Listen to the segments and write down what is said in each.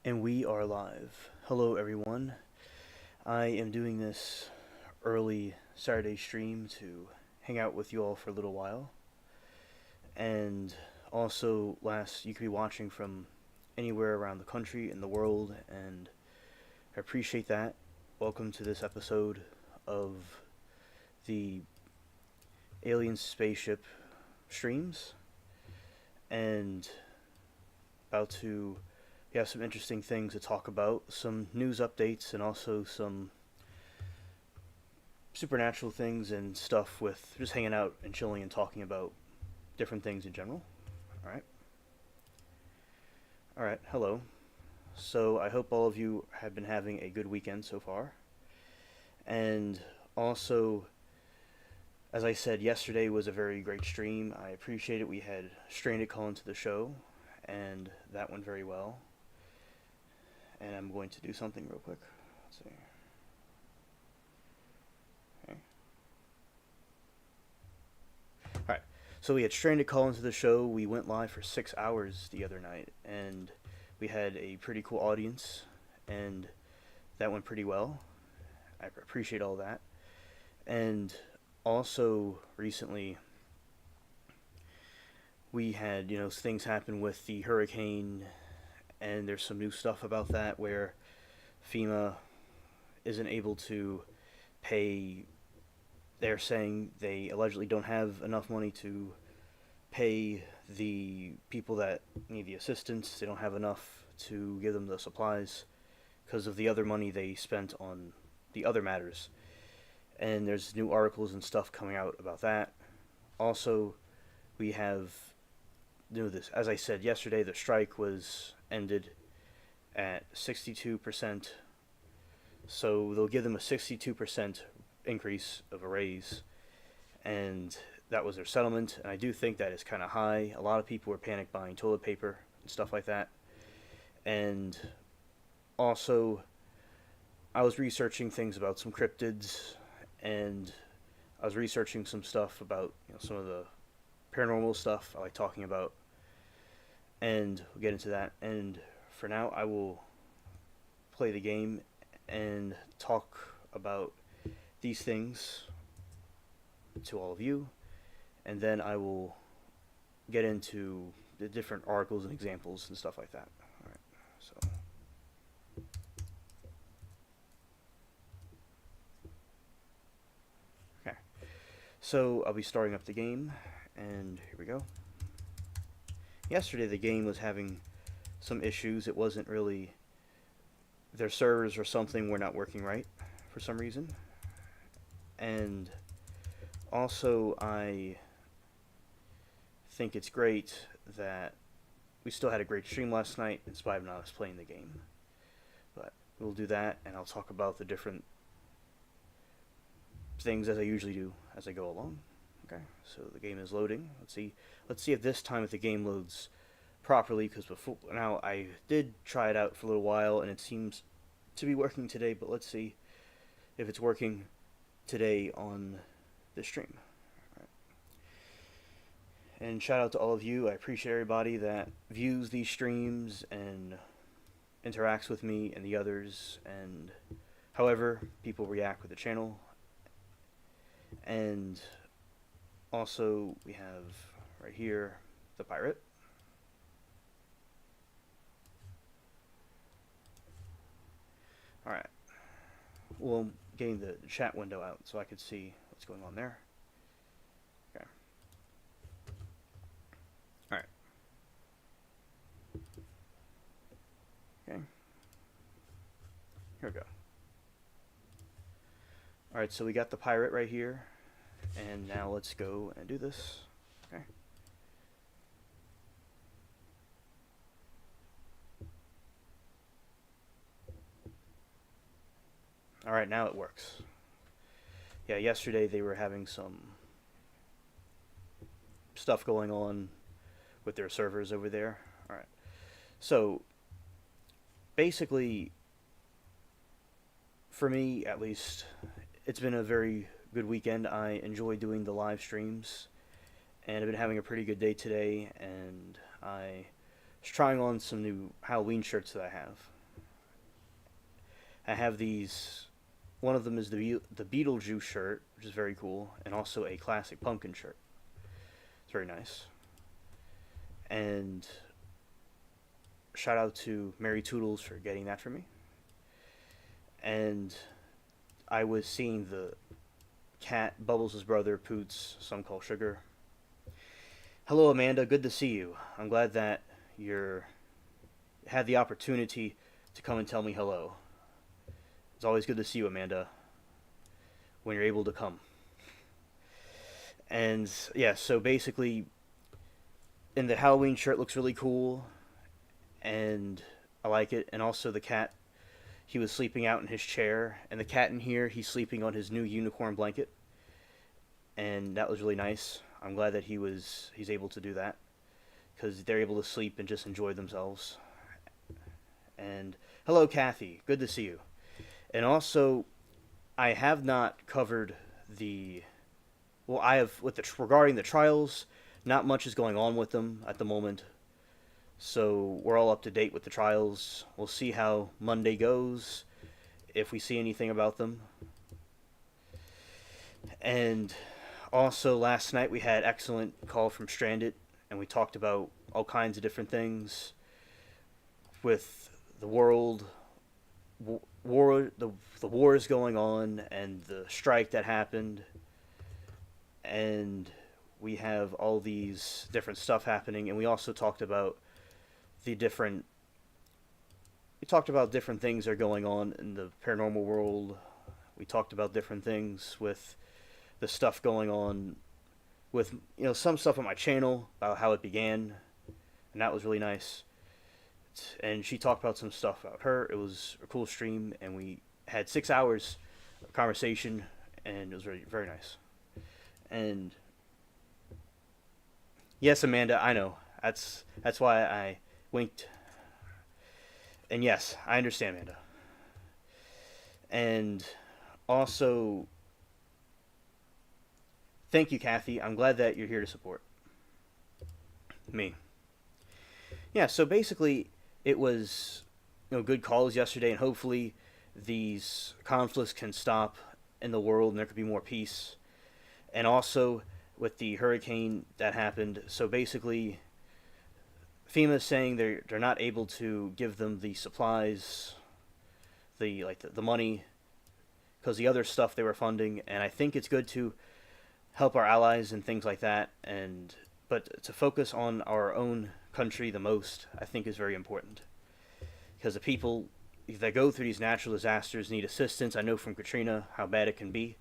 And we are live. Hello, everyone. I am doing this early Saturday stream to hang out with you all for a little while. And also, you could be watching from anywhere around the country and the world, and I appreciate that. Welcome to this episode of the Alien Spaceship streams, and about to we have some interesting things to talk about, some news updates, and also some supernatural things and stuff with just hanging out and chilling and talking about different things in general. All right. All right. Hello. So I hope all of you have been having a good weekend so far. And also, as I said, yesterday was a very great stream. I appreciate it. We had Stranded call into the show, and that went very well. And I'm going to do something real quick. Let's see. Okay. Alright, so we had Stranded call into the show. We went live for 6 hours the other night, and we had a pretty cool audience, and that went pretty well. I appreciate all that. And also, recently, we had, things happen with the hurricane, and there's some new stuff about that where FEMA isn't able to pay. They're saying they allegedly don't have enough money to pay the people that need the assistance. They don't have enough to give them the supplies because of the other money they spent on the other matters. And there's new articles and stuff coming out about that. Also, we have this. As I said yesterday, the strike was ended at 62%. So they'll give them a 62% increase of a raise, and that was their settlement. And I do think that is kind of high. A lot of people were panic buying toilet paper and stuff like that. And also, I was researching things about some cryptids, and I was researching some stuff about some of the paranormal stuff I like talking about, and we'll get into that. And for now, I will play the game and talk about these things to all of you, and then I will get into the different articles and examples and stuff like that. Alright, so. Okay. So I'll be starting up the game, and here we go. Yesterday the game was having some issues. It wasn't really, their servers or something were not working right for some reason. And also, I think it's great that we still had a great stream last night in spite of not us playing the game. But we'll do that, and I'll talk about the different things as I usually do as I go along. Okay, so the game is loading. Let's see if this time if the game loads properly, because before now I did try it out for a little while and it seems to be working today, but let's see if it's working today on the stream. All right. And shout out to all of you. I appreciate everybody that views these streams and interacts with me and the others, and however people react with the channel. And also we have right here the pirate. Alright. Well, getting the chat window out so I could see what's going on there. Okay. Alright. Okay. Here we go. Alright, so we got the pirate right here. And now let's go and do this. Okay. Alright, now it works. Yeah, yesterday they were having some stuff going on with their servers over there. Alright. So, basically, for me at least, it's been a very good weekend. I enjoy doing the live streams, and I've been having a pretty good day today, and I was trying on some new Halloween shirts that I have. I have these. One of them is the Beetlejuice shirt, which is very cool, and also a classic pumpkin shirt. It's very nice. And shout out to Mary Toodles for getting that for me. And I was seeing the cat Bubbles' brother Poots, some call Sugar. Hello, Amanda. Good to see you. I'm glad that you're had the opportunity to come and tell me hello. It's always good to see you, Amanda, when you're able to come. And yeah, so basically, in the Halloween shirt looks really cool, and I like it. And also the cat, he was sleeping out in his chair, and the cat in here, he's sleeping on his new unicorn blanket, and that was really nice. I'm glad that he's able to do that because they're able to sleep and just enjoy themselves. And hello, Kathy. Good to see you. And also, I have not covered the. Well, I have with the regarding the trials. Not much is going on with them at the moment, so we're all up to date with the trials. We'll see how Monday goes, if we see anything about them. And also, last night we had excellent call from Stranded, and we talked about all kinds of different things with the world, the wars going on, and the strike that happened, and we have all these different stuff happening, and we also talked about the different. We talked about different things that are going on in the paranormal world. We talked about different things with the stuff going on with some stuff on my channel about how it began, and that was really nice. And she talked about some stuff about her. It was a cool stream, and we had 6 hours of conversation, and it was very, very nice. And yes, Amanda, I know. That's why I winked. And yes, I understand, Amanda. And also, thank you, Kathy. I'm glad that you're here to support me. Yeah, so basically, it was good calls yesterday, and hopefully these conflicts can stop in the world and there could be more peace. And also with the hurricane that happened, so basically FEMA is saying they're not able to give them the supplies, the money, because the other stuff they were funding, and I think it's good to help our allies and things like that, but to focus on our own country the most, I think is very important, because the people that go through these natural disasters need assistance. I know from Katrina how bad it can be,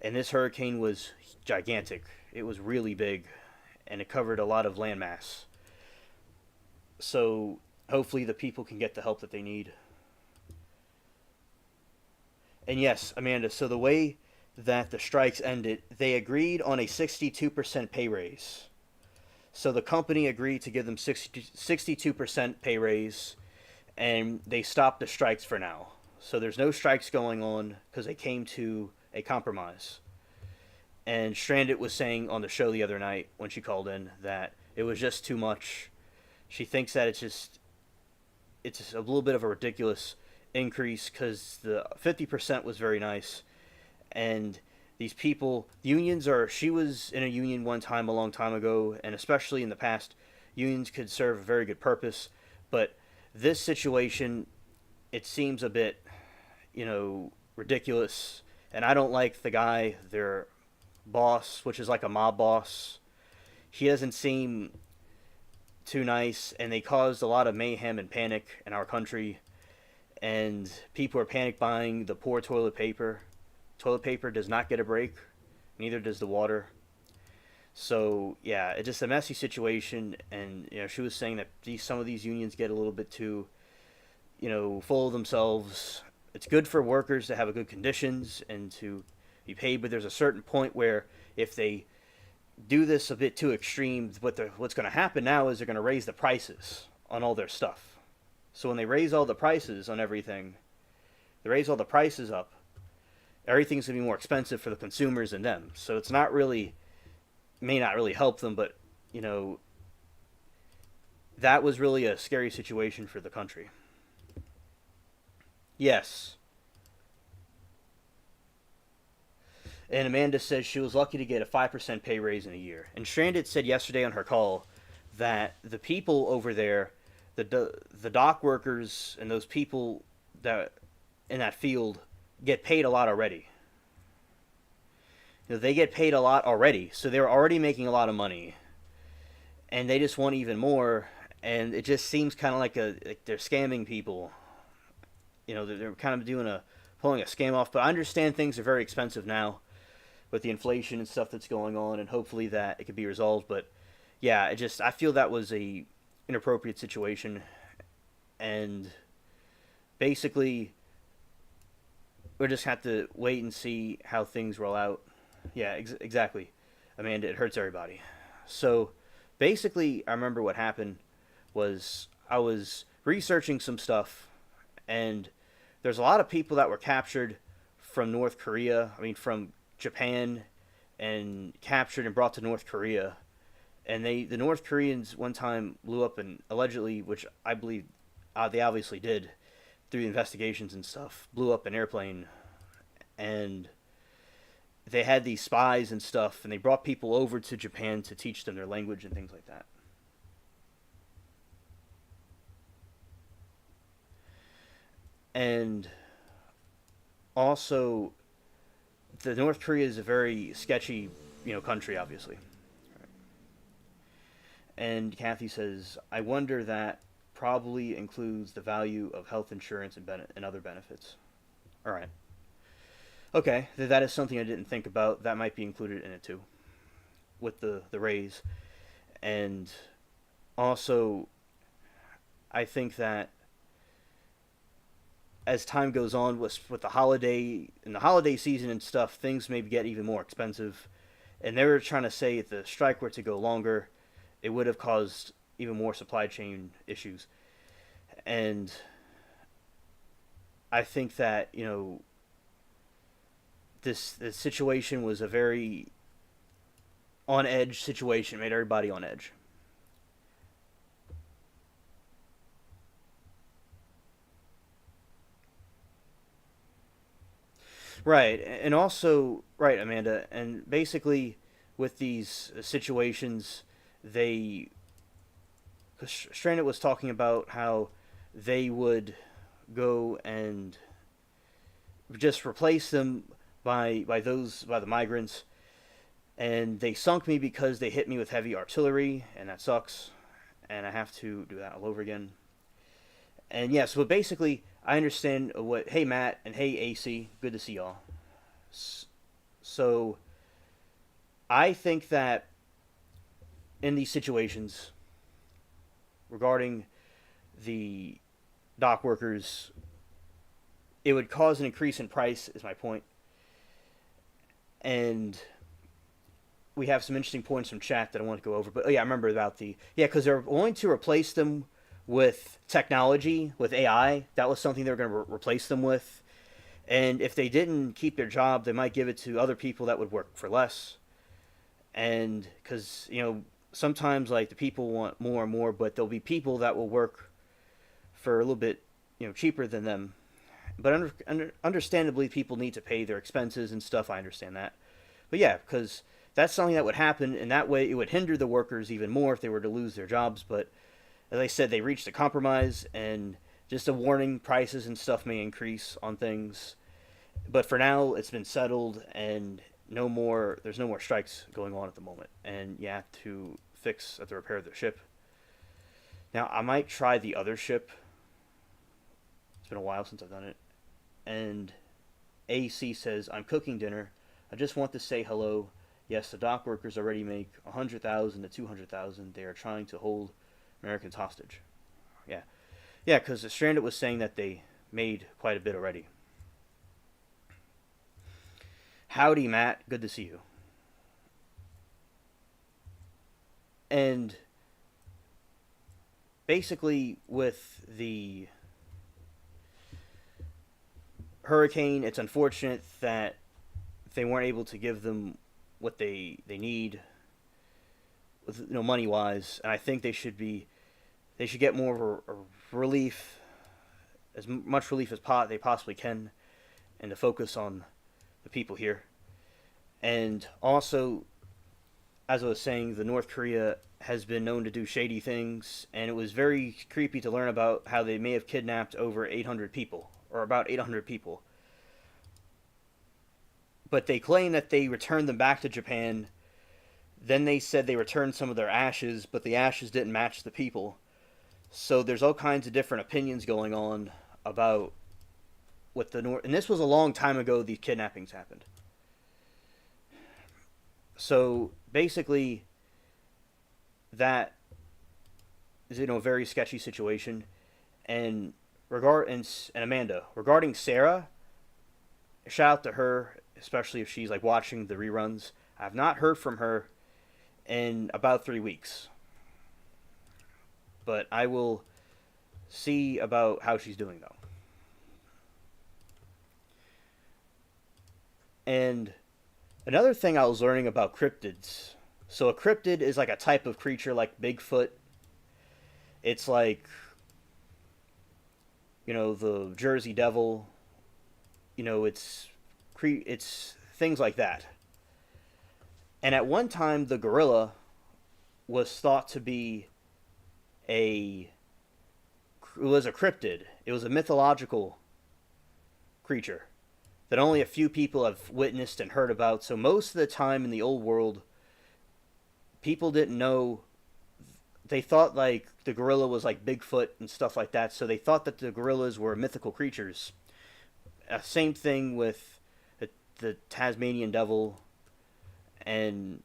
and this hurricane was gigantic. It was really big, and it covered a lot of landmass. So hopefully the people can get the help that they need. And yes, Amanda, so the way that the strikes ended, they agreed on a 62% pay raise. So the company agreed to give them 62% pay raise, and they stopped the strikes for now. So there's no strikes going on because they came to a compromise. And Stranded was saying on the show the other night when she called in that it was just too much. She thinks that it's a little bit of a ridiculous increase because the 50% was very nice. And these people, she was in a union one time a long time ago, and especially in the past, unions could serve a very good purpose. But this situation, it seems a bit, ridiculous. And I don't like the guy, their boss, which is like a mob boss. He doesn't seem too nice, and they caused a lot of mayhem and panic in our country. And people are panic buying the poor toilet paper. Toilet paper does not get a break, neither does the water. So yeah, it's just a messy situation. And she was saying that some of these unions get a little bit too, full of themselves. It's good for workers to have a good conditions and to be paid, but there's a certain point where if they do this a bit too extreme, what's going to happen now is they're going to raise the prices on all their stuff. So when they raise all the prices on everything, they raise all the prices up, everything's going to be more expensive for the consumers and them. So it's may not really help them, but, that was really a scary situation for the country. Yes. And Amanda says she was lucky to get a 5% pay raise in a year. And Stranded said yesterday on her call that the people over there, the dock workers and those people that in that field get paid a lot already. You know, they get paid a lot already, so they're already making a lot of money, and they just want even more. And it just seems kind of like they're scamming people. You know, they're kind of doing a pulling a scam off. But I understand things are very expensive now with the inflation and stuff that's going on, and hopefully that it could be resolved. But yeah, I feel that was a inappropriate situation, and basically we'll just have to wait and see how things roll out. Yeah, exactly, Amanda. It hurts everybody. So basically, I remember what happened was I was researching some stuff, and there's a lot of people that were captured from North Korea. I mean, from Japan, and captured and brought to North Korea. And the North Koreans one time blew up and allegedly, which I believe they obviously did through investigations and stuff, blew up an airplane, and they had these spies and stuff, and they brought people over to Japan to teach them their language and things like that. And also, the North Korea is a very sketchy, country, obviously. And Kathy says, I wonder that probably includes the value of health insurance and other benefits. All right. Okay, that is something I didn't think about. That might be included in it too, with the raise. And also, I think that as time goes on with the holiday season and stuff, things may get even more expensive. And they were trying to say if the strike were to go longer, it would have caused even more supply chain issues. And I think that this situation was a very on edge situation, made everybody on edge. Right, and also right, Amanda, and basically with these situations, they because Stranded was talking about how they would go and just replace them by the migrants, and they sunk me because they hit me with heavy artillery, and that sucks, and I have to do that all over again. And yeah, so basically, I understand what. Hey Matt and hey AC, good to see y'all. So I think that in these situations regarding the dock workers, it would cause an increase in price. Is my point, and we have some interesting points from chat that I want to go over. But oh yeah, I remember about because they're going to replace them with technology, with AI. That was something they were going to replace them with. And if they didn't keep their job, they might give it to other people that would work for less. And because sometimes like the people want more and more, but there'll be people that will work for a little bit cheaper than them. But understandably, people need to pay their expenses and stuff. I understand that. But yeah, because that's something that would happen, and that way it would hinder the workers even more if they were to lose their jobs. But as I said, they reached a compromise, and just a warning: prices and stuff may increase on things. But for now, it's been settled, and no more. There's no more strikes going on at the moment, and you have to have to repair the ship. Now I might try the other ship. It's been a while since I've done it, and AC says I'm cooking dinner. I just want to say hello. Yes, the dock workers already make 100,000 to 200,000. They are trying to hold Americans hostage. Yeah, yeah, because Stranded was saying that they made quite a bit already. Howdy, Matt. Good to see you. And basically, with the hurricane, it's unfortunate that they weren't able to give them what they need, with money wise. And I think they should get more of a relief as much relief as they possibly can, and to focus on the people here. And also, as I was saying, the North Korea has been known to do shady things, and it was very creepy to learn about how they may have kidnapped over 800 people, or about 800 people. But they claim that they returned them back to Japan. Then they said they returned some of their ashes, but the ashes didn't match the people. So there's all kinds of different opinions going on about what the North. And this was a long time ago. These kidnappings happened. So basically, that is a very sketchy situation. And Amanda, regarding Sarah, shout out to her, especially if she's like watching the reruns. I've not heard from her in about 3 weeks, but I will see about how she's doing though. And another thing I was learning about cryptids. So a cryptid is like a type of creature like Bigfoot. It's like, the Jersey Devil. It's things like that. And at one time, the gorilla was thought to be a it was a cryptid. It was a mythological creature that only a few people have witnessed and heard about. So most of the time in the old world, people didn't know. They thought like the gorilla was like Bigfoot and stuff like that. So they thought that the gorillas were mythical creatures. Same thing with the Tasmanian devil and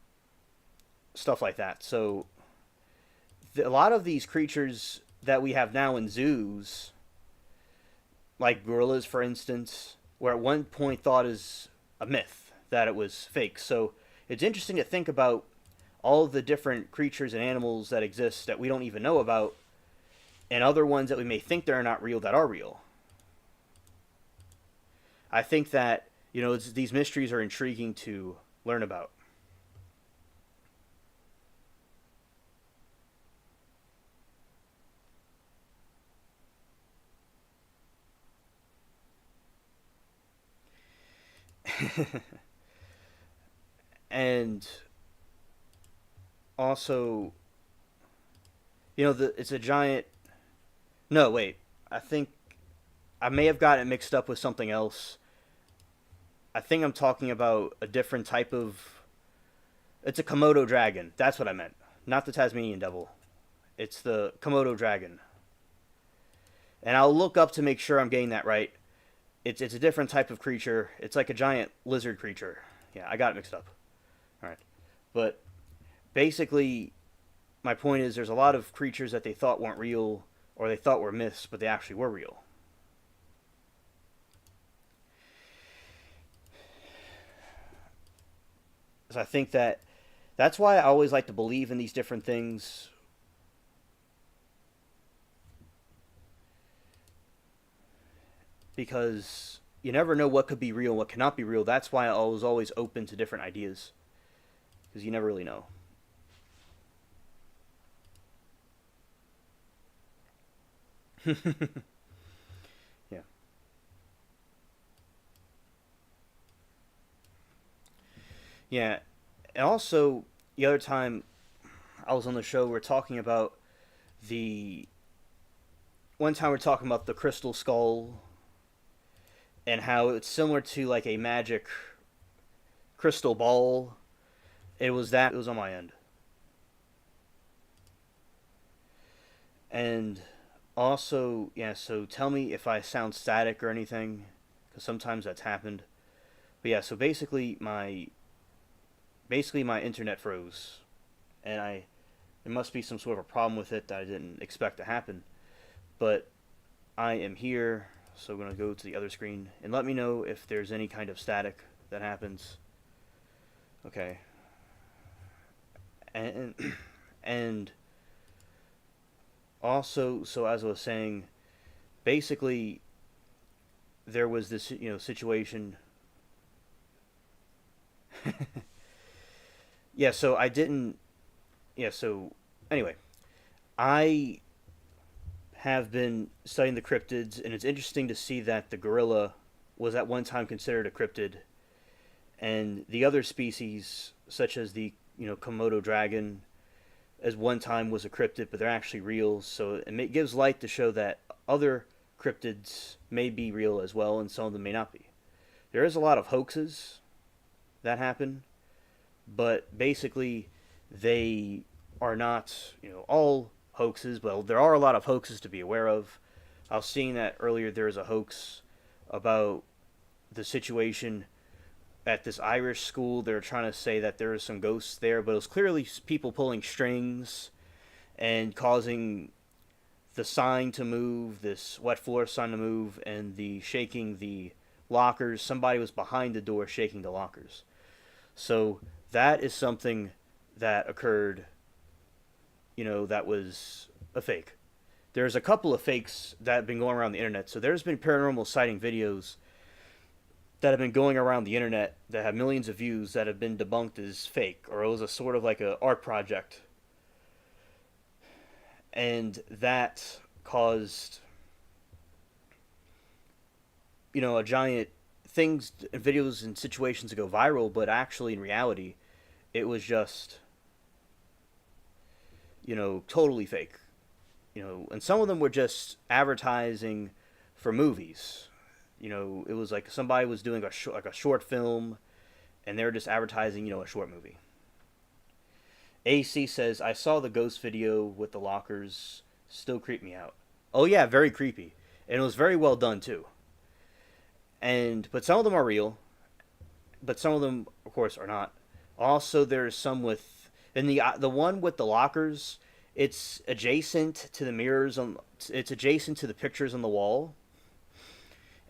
stuff like that. So a lot of these creatures that we have now in zoos, like gorillas, for instance, were at one point thought as a myth, that it was fake. So it's interesting to think about all of the different creatures and animals that exist that we don't even know about, and other ones that we may think they're not real that are real. I think that, these mysteries are intriguing to learn about. And also, it's a giant. No, wait. I think I may have gotten it mixed up with something else. I think I'm talking about a different type of. It's a Komodo dragon. That's what I meant. Not the Tasmanian devil. It's the Komodo dragon. And I'll look up to make sure I'm getting that right. It's a different type of creature. It's like a giant lizard creature. Yeah, I got it mixed up. All right. But basically, my point is there's a lot of creatures that they thought weren't real or they thought were myths, but they actually were real. So I think that's why I always like to believe in these different things. Because you never know what could be real and what cannot be real. That's why I was always open to different ideas. Because you never really know. Yeah. Yeah. And also, the other time I was on the show, we are talking about the. One time we are talking about the crystal skull and how it's similar to like a magic crystal ball. It was that. It was on my end. And also, yeah, so tell me if I sound static or anything, because sometimes that's happened. But yeah, so basically my internet froze, and there must be some sort of a problem with it that I didn't expect to happen. But I am here, so I'm gonna go to the other screen and let me know if there's any kind of static that happens. Okay, and and also, so as I was saying, basically there was this situation. Yeah, so I didn't. Yeah, so anyway, I have been studying the cryptids, and it's interesting to see that the gorilla was at one time considered a cryptid, and the other species, such as the Komodo dragon, as one time was a cryptid, but they're actually real. So it gives light to show that other cryptids may be real as well, and some of them may not be. There is a lot of hoaxes that happen, but basically they are not, all hoaxes, but there are a lot of hoaxes to be aware of. I was seeing that earlier. There was a hoax about the situation at this Irish school. They're trying to say that there are some ghosts there, but it was clearly people pulling strings and causing the sign to move, this wet floor sign to move, and the shaking the lockers. Somebody was behind the door shaking the lockers. So that is something that occurred, that was a fake. There's a couple of fakes that have been going around the internet. So there's been paranormal sighting videos that have been going around the internet that have millions of views that have been debunked as fake, or it was a sort of like an art project. And that caused, a giant things, videos and situations to go viral, but actually in reality, it was just, totally fake. And some of them were just advertising for movies. It was like somebody was doing a short film, and they were just advertising, a short movie. AC says, I saw the ghost video with the lockers. Still creep me out. Oh yeah, very creepy. And it was very well done too. But some of them are real, but some of them, of course, are not. Also, there's some with, and the one with the lockers, it's adjacent to the mirrors it's adjacent to the pictures on the wall.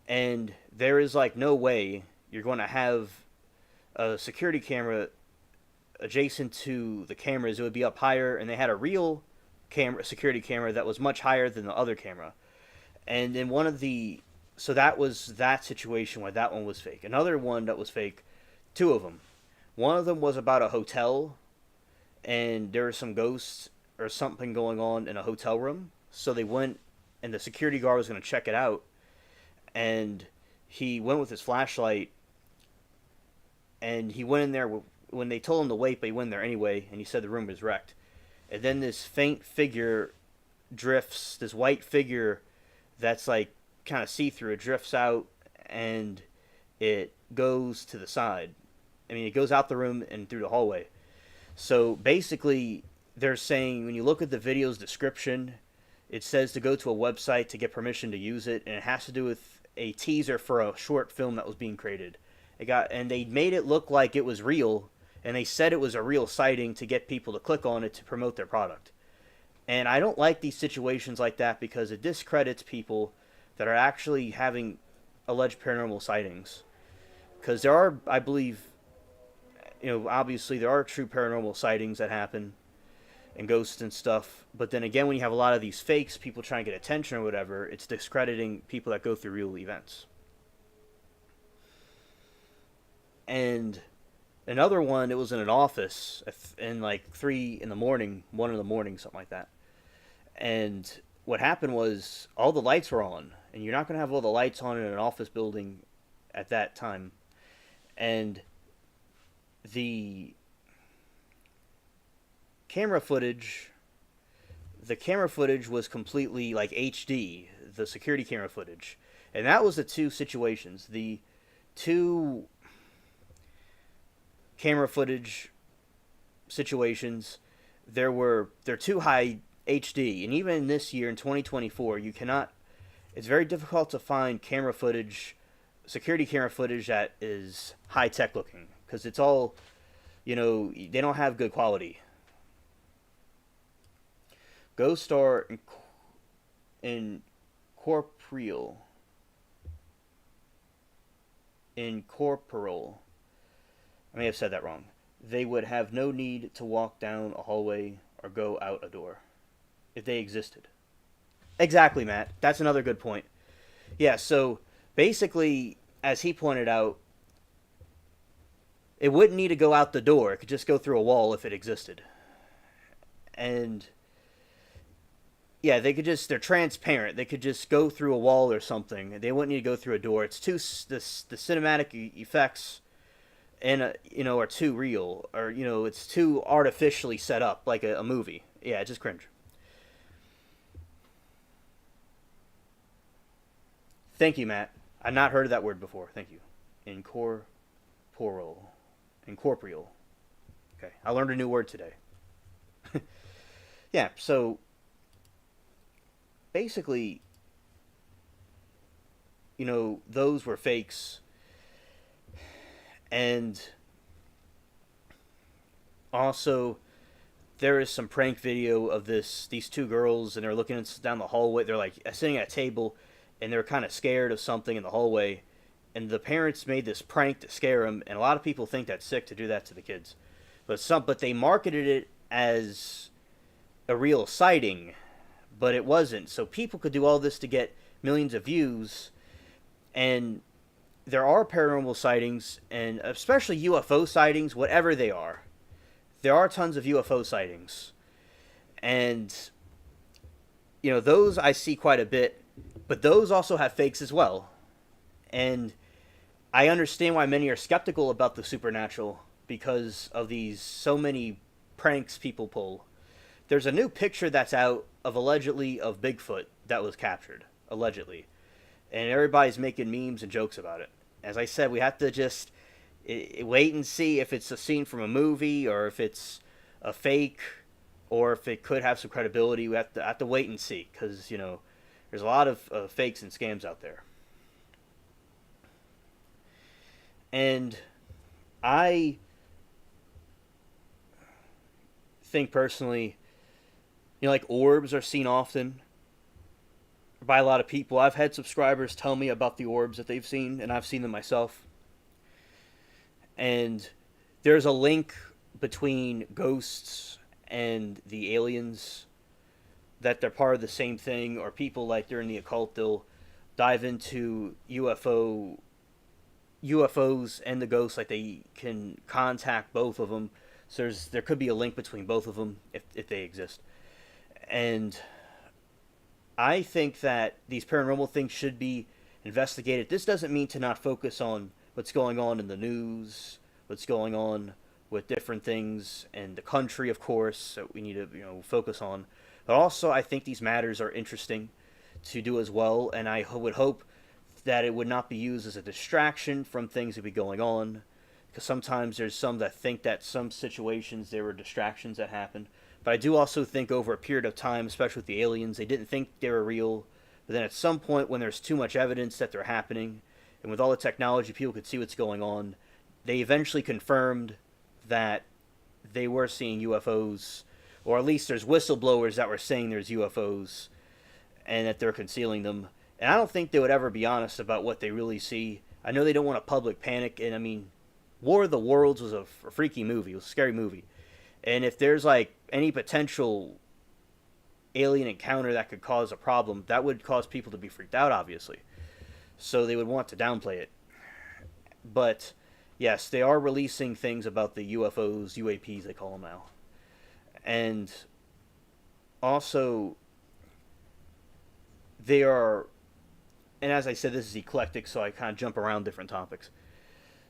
And there is like no way you're going to have a security camera adjacent to the cameras. It would be up higher, and they had a real security camera that was much higher than the other camera. And in so that was that situation where that one was fake. Another one that was fake, two of them. One of them was about a hotel, and there were some ghosts or something going on in a hotel room. So they went, and the security guard was going to check it out, and he went with his flashlight, and he went in there when they told him to wait, but he went there anyway, and he said the room was wrecked. And then this faint figure drifts, this white figure that's like kind of see-through, it drifts out, and it goes to the side. I mean, it goes out the room and through the hallway. So basically, they're saying, when you look at the video's description, it says to go to a website to get permission to use it, and it has to do with a teaser for a short film that was being created. And they made it look like it was real, and they said it was a real sighting to get people to click on it to promote their product. And I don't like these situations like that, because it discredits people that are actually having alleged paranormal sightings. Because there are, I believe, obviously there are true paranormal sightings that happen, and ghosts and stuff. But then again, when you have a lot of these fakes, people trying to get attention or whatever, it's discrediting people that go through real events. And another one, it was in an office in like 3 in the morning, 1 in the morning, something like that. And what happened was all the lights were on, and you're not going to have all the lights on in an office building at that time. And the camera footage was completely like HD, the security camera footage. And that was the two situations. The two camera footage situations, they're too high HD. And even this year in 2024, it's very difficult to find security camera footage that is high tech looking, because it's all, they don't have good quality. Ghosts are incorporeal. I may have said that wrong. They would have no need to walk down a hallway or go out a door if they existed. Exactly, Matt. That's another good point. Yeah, so basically, as he pointed out, it wouldn't need to go out the door. It could just go through a wall if it existed. And Yeah, they could just, they're transparent. They could just go through a wall or something. They wouldn't need to go through a door. It's too, the cinematic effects and are too real, or it's too artificially set up like a movie. Yeah, just cringe. Thank you, Matt. I've not heard of that word before. Thank you. Incorporeal. Incorporeal. Okay, I learned a new word today. Yeah, so basically, those were fakes, and also there is some prank video of these two girls, and they're looking down the hallway. They're like sitting at a table, and they're kind of scared of something in the hallway, and the parents made this prank to scare them. And a lot of people think that's sick to do that to the kids, but they marketed it as a real sighting, but it wasn't. So people could do all this to get millions of views, and there are paranormal sightings, and especially UFO sightings, whatever they are. There are tons of UFO sightings, and those I see quite a bit, but those also have fakes as well. And I understand why many are skeptical about the supernatural because of these so many pranks people pull. There's a new picture that's out of allegedly of Bigfoot that was captured, allegedly, and everybody's making memes and jokes about it. As I said, we have to just wait and see if it's a scene from a movie or if it's a fake or if it could have some credibility. We have to wait and see, because there's a lot of fakes and scams out there. And I think personally, like orbs are seen often by a lot of people. I've had subscribers tell me about the orbs that they've seen, and I've seen them myself. And there's a link between ghosts and the aliens, that they're part of the same thing, or people like they're in the occult, they'll dive into UFOs and the ghosts, like they can contact both of them. So there could be a link between both of them if they exist. And I think that these paranormal things should be investigated. This doesn't mean to not focus on what's going on in the news, what's going on with different things, and the country, of course, that we need to focus on. But also, I think these matters are interesting to do as well, and I would hope that it would not be used as a distraction from things that be going on, because sometimes there's some that think that some situations there were distractions that happened. But I do also think over a period of time, especially with the aliens, they didn't think they were real. But then at some point, when there's too much evidence that they're happening, and with all the technology, people could see what's going on, they eventually confirmed that they were seeing UFOs, or at least there's whistleblowers that were saying there's UFOs, and that they're concealing them. And I don't think they would ever be honest about what they really see. I know they don't want a public panic, and I mean, War of the Worlds was a freaky movie. It was a scary movie. And if there's like any potential alien encounter that could cause a problem, that would cause people to be freaked out, obviously. So they would want to downplay it. But yes, they are releasing things about the UFOs, UAPs they call them now. And also, they are, and as I said, this is eclectic, so I kind of jump around different topics.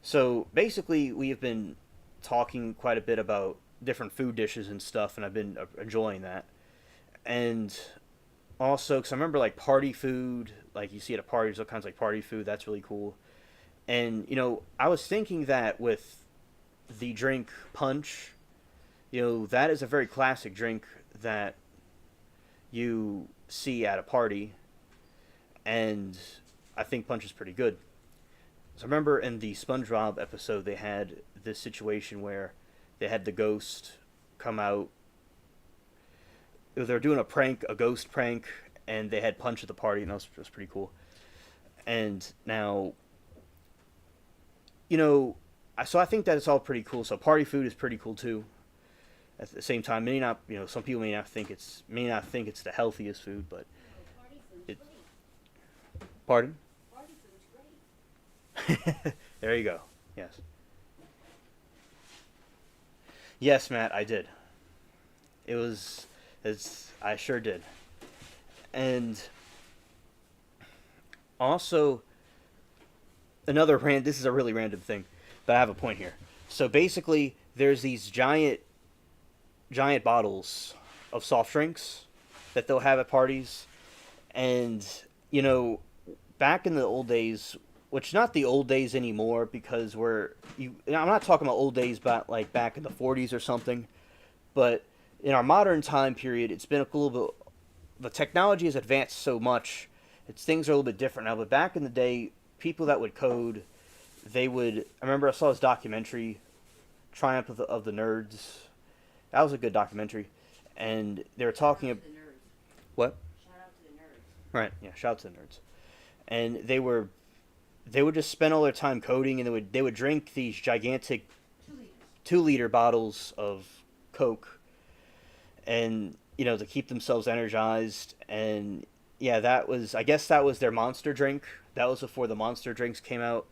So basically, we have been talking quite a bit about different food dishes and stuff, and I've been enjoying that. And also, because I remember like party food, like you see at a party, there's all kinds of like party food. That's really cool. And I was thinking that with the drink punch, that is a very classic drink that you see at a party, and I think punch is pretty good. So I remember in the SpongeBob episode, they had this situation where they had the ghost come out. They were doing a ghost prank, and they had punch at the party, and that was pretty cool. And now, so I think that it's all pretty cool. So party food is pretty cool too. At the same time, some people may not think it's the healthiest food, but it. Pardon? There you go. Yes. Yes, Matt, I did. I sure did. And also, this is a really random thing, but I have a point here. So basically, there's these giant bottles of soft drinks that they'll have at parties, and you know, back in the old days, which not the old days anymore because I'm not talking about old days, but like back in the 40s or something, but in our modern time period, it's been a little bit. The technology has advanced so much. Things are a little bit different now. But back in the day, people that would code, they would. I remember I saw this documentary, Triumph of the Nerds. That was a good documentary, and they were talking about what? Shout out to the nerds. Right, yeah, shout out to the nerds. And they would just spend all their time coding, and they would drink these gigantic 2 liters. 2 liter bottles of Coke, and to keep themselves energized. And yeah, I guess that was their monster drink. That was before the monster drinks came out.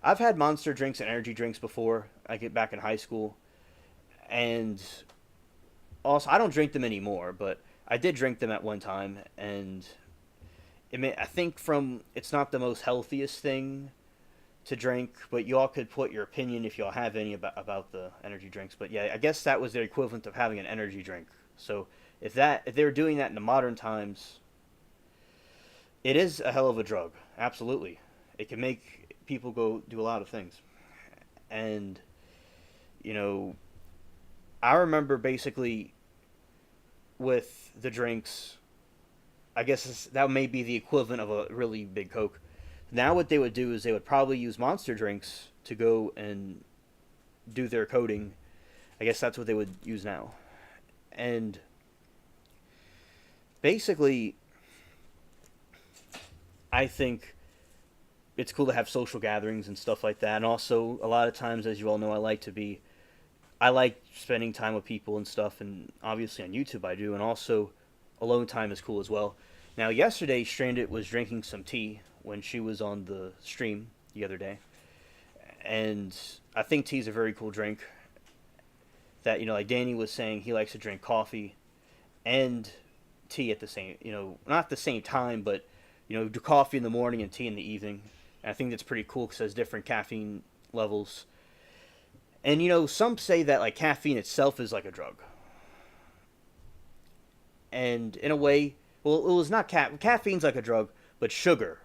I've had monster drinks and energy drinks before. I get back in high school, and also I don't drink them anymore, but I did drink them at one time, and I think it's not the most healthiest thing to drink, but y'all could put your opinion if y'all have any about the energy drinks. But yeah, I guess that was their equivalent of having an energy drink. So if they were doing that in the modern times, it is a hell of a drug. Absolutely, it can make people go do a lot of things. And you know, I remember basically with the drinks, I guess that may be the equivalent of a really big Coke. Now what they would do is they would probably use monster drinks to go and do their coding. I guess that's what they would use now. And basically, I think it's cool to have social gatherings and stuff like that. And also, a lot of times, as you all know, I like spending time with people and stuff. And obviously on YouTube I do. And also, alone time is cool as well. Now, yesterday, Stranded was drinking some tea when she was on the stream the other day. And I think tea is a very cool drink. That, like Danny was saying, he likes to drink coffee and tea at the same, not at the same time, but, do coffee in the morning and tea in the evening. And I think that's pretty cool because it has different caffeine levels. And, some say that, like, caffeine itself is like a drug. And in a way, well, it was not caffeine's like a drug, but sugar.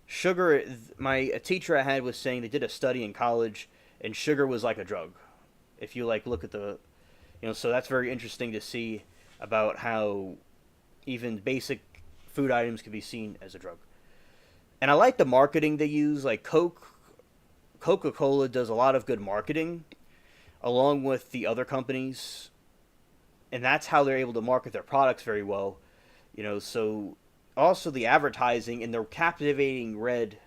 A teacher I had was saying they did a study in college, and sugar was like a drug. If you like look at so that's very interesting to see about how even basic food items can be seen as a drug. And I like the marketing they use. Like Coca-Cola does a lot of good marketing, along with the other companies, and that's how they're able to market their products very well. So also the advertising and their captivating red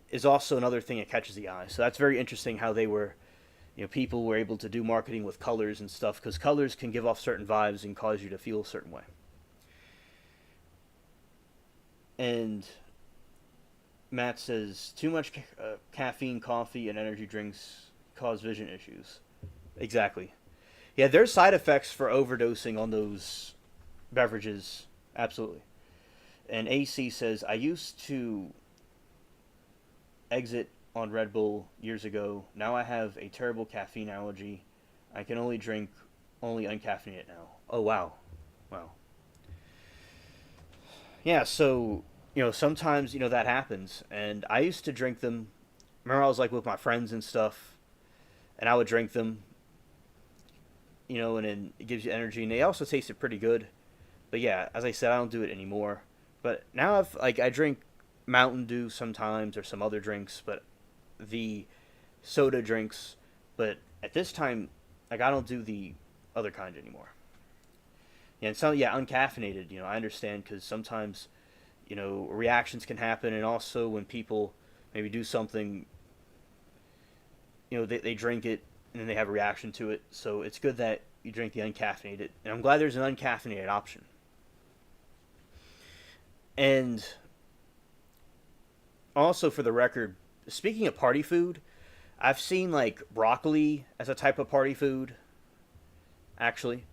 is also another thing that catches the eye. So that's very interesting how they were, people were able to do marketing with colors and stuff, because colors can give off certain vibes and cause you to feel a certain way. And Matt says, too much caffeine, coffee, and energy drinks cause vision issues. Exactly. Yeah, there's side effects for overdosing on those beverages. Absolutely. And AC says, I used to exit on Red Bull years ago. Now I have a terrible caffeine allergy. I can only drink uncaffeinated now. Oh, wow. Wow. Yeah, so, sometimes, that happens. And I used to drink them. Remember, I was, like, with my friends and stuff. And I would drink them. And then it gives you energy. And they also tasted pretty good. But yeah, as I said, I don't do it anymore. But now I drink Mountain Dew sometimes or some other drinks, but the soda drinks. But at this time, I don't do the other kind anymore. Yeah, and uncaffeinated. I understand because sometimes, reactions can happen, and also when people maybe do something, they drink it and then they have a reaction to it. So it's good that you drink the uncaffeinated, and I'm glad there's an uncaffeinated option. And also, for the record, speaking of party food, I've seen like broccoli as a type of party food. Actually,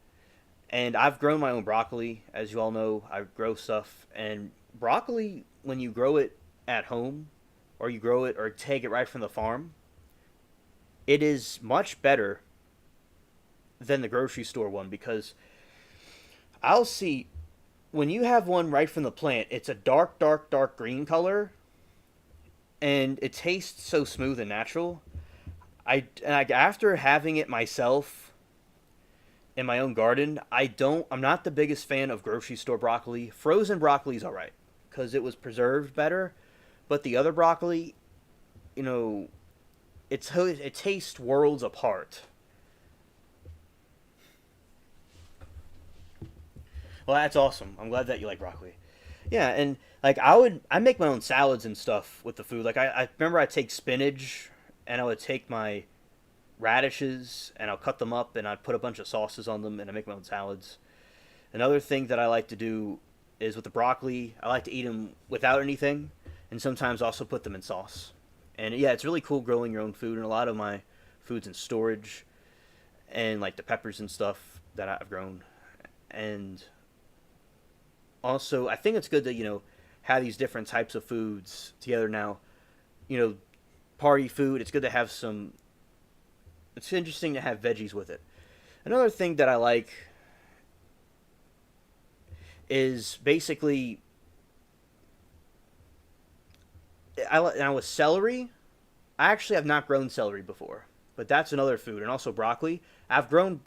And I've grown my own broccoli, as you all know. I grow stuff, and broccoli, when you grow it at home, or you grow it or take it right from the farm, it is much better than the grocery store one because I'll see when you have one right from the plant, it's a dark, dark, dark green color, and it tastes so smooth and natural. After having it myself in my own garden, I'm not the biggest fan of grocery store broccoli. Frozen broccoli's all right because it was preserved better, but the other broccoli, you know, it tastes worlds apart. Well, that's awesome. I'm glad that you like broccoli. Yeah, and like I make my own salads and stuff with the food. Like I remember I take spinach and I would take my radishes and I'll cut them up and I'd put a bunch of sauces on them and I make my own salads. Another thing that I like to do is with the broccoli, I like to eat them without anything and sometimes also put them in sauce. And yeah, it's really cool growing your own food, and a lot of my food's in storage and like the peppers and stuff that I've grown. And also, I think it's good to, have these different types of foods together now. You know, party food, it's good to have some, it's interesting to have veggies with it. Another thing that I like is basically now with celery. I actually have not grown celery before, but that's another food, and also broccoli. I've grown,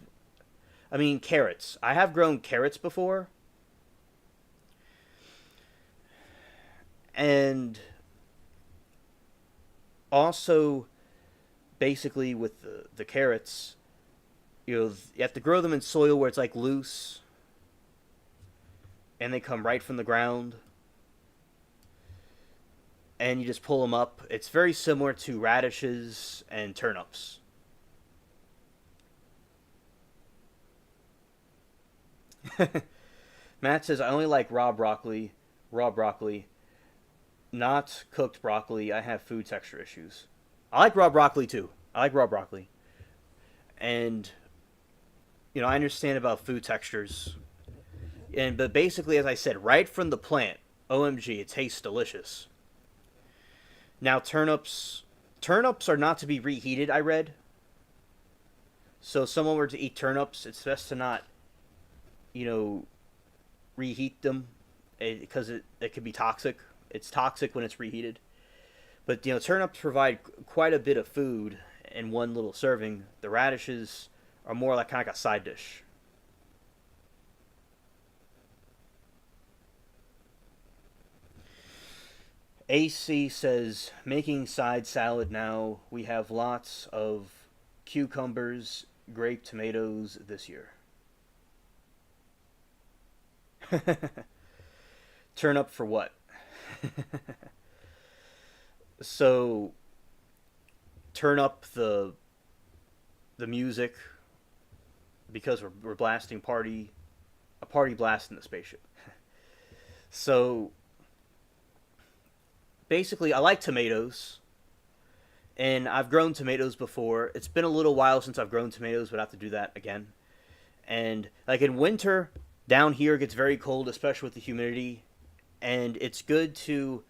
I mean, carrots. I have grown carrots before, and also basically with the carrots, you have to grow them in soil where it's like loose, and they come right from the ground, and you just pull them up. It's very similar to radishes and turnips. Matt says I only like raw broccoli, not cooked broccoli. I have food texture issues. I like raw broccoli too. I like raw broccoli, and I understand about food textures. But basically, as I said, right from the plant, OMG, it tastes delicious. Now turnips are not to be reheated. I read. So if someone were to eat turnips, it's best to not, you know, reheat them because it could be toxic. It's toxic when it's reheated. But turnips provide quite a bit of food in one little serving. The radishes are more like kind of like a side dish. AC says making side salad now. We have lots of cucumbers, grape tomatoes this year. Turn up for what? So turn up the music because we're blasting a party blast in the spaceship. So basically, I like tomatoes, and I've grown tomatoes before. It's been a little while since I've grown tomatoes, but I have to do that again. And like in winter, down here it gets very cold, especially with the humidity, and it's good to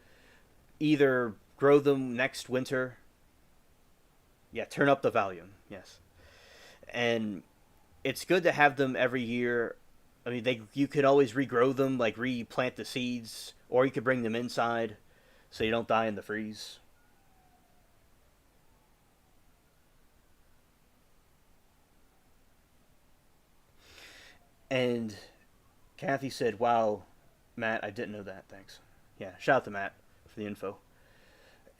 either grow them next winter. Yeah, turn up the volume. Yes, and it's good to have them every year. I mean, you could always regrow them, like replant the seeds, or you could bring them inside so you don't die in the freeze. And Kathy said, "Wow, Matt, I didn't know that. Thanks." Yeah, shout out to Matt for the info.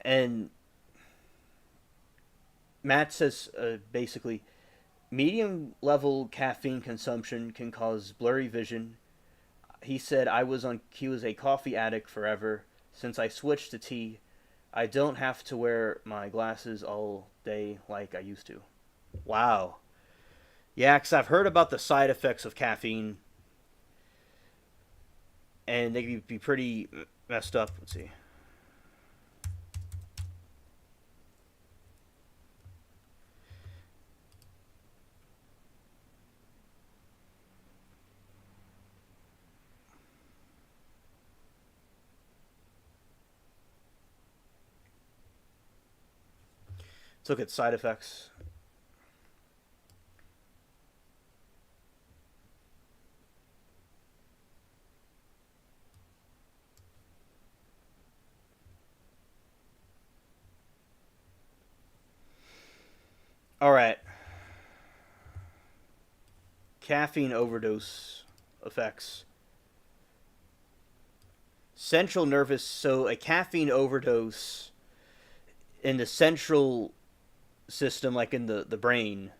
And Matt says basically, medium level caffeine consumption can cause blurry vision. He said, he was a coffee addict forever. Since I switched to tea, I don't have to wear my glasses all day like I used to. Wow. Yeah, because I've heard about the side effects of caffeine, and they can be pretty messed up. Let's see. Let's look at side effects. All right. Caffeine overdose effects. Central nervous. So a caffeine overdose in the central system, like in the brain,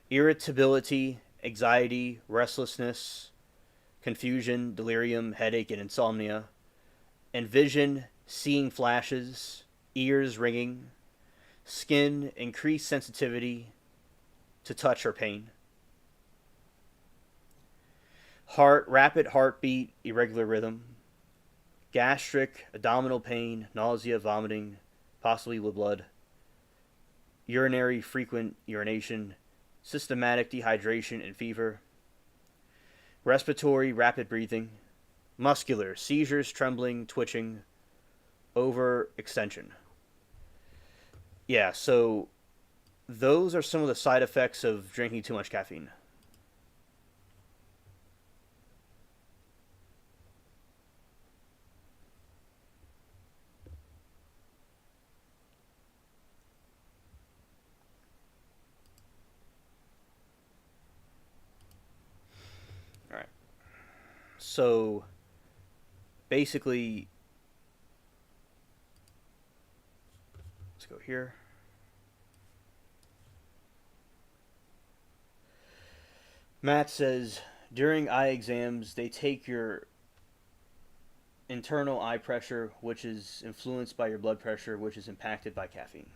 irritability, anxiety, restlessness, confusion, delirium, headache, and insomnia, and vision, seeing flashes, ears ringing, skin, increased sensitivity to touch or pain, heart, rapid heartbeat, irregular rhythm, gastric, abdominal pain, nausea, vomiting, possibly with blood, urinary, frequent urination, systematic dehydration and fever, respiratory, rapid breathing, muscular, seizures, trembling, twitching, overextension. Yeah, so those are some of the side effects of drinking too much caffeine. All right. So basically, let's go here. Matt says during eye exams, they take your internal eye pressure, which is influenced by your blood pressure, which is impacted by caffeine.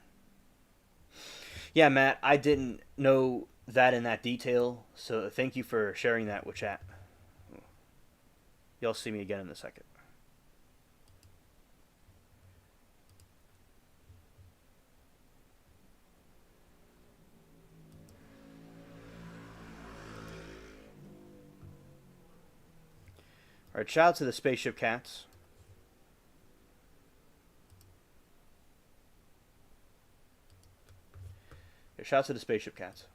Yeah, Matt, I didn't know that in that detail, so thank you for sharing that with chat. You'll see me again in a second. All right, shout out to the Spaceship Cats. Yeah, shout out to the Spaceship Cats.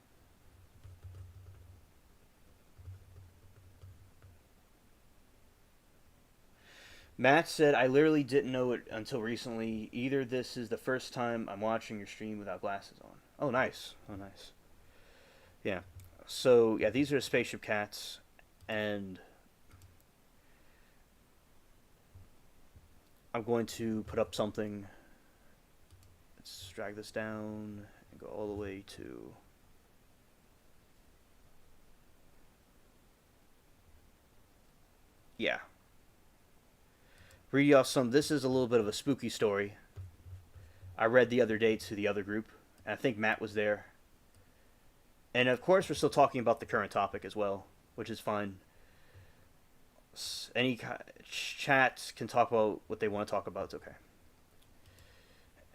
Matt said, I literally didn't know it until recently. Either this is the first time I'm watching your stream without glasses on. Oh, nice. Oh, nice. Yeah. So, yeah, these are the Spaceship Cats. And I'm going to put up something. Let's drag this down and go all the way to... Yeah. Read y'all some. This is a little bit of a spooky story. I read the other day to the other group, and I think Matt was there. And of course, we're still talking about the current topic as well, which is fine. Any chats can talk about what they want to talk about. It's okay.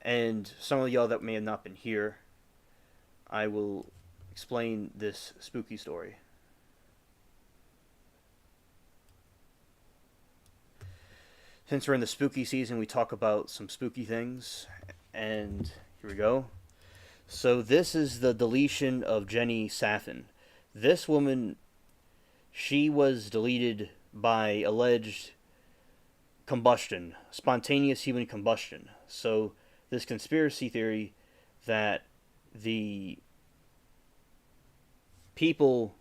And some of y'all that may have not been here, I will explain this spooky story. Since we're in the spooky season, we talk about some spooky things. And here we go. So this is the deletion of Jenny Saffin. This woman, she was deleted by alleged combustion, spontaneous human combustion. So this conspiracy theory that the people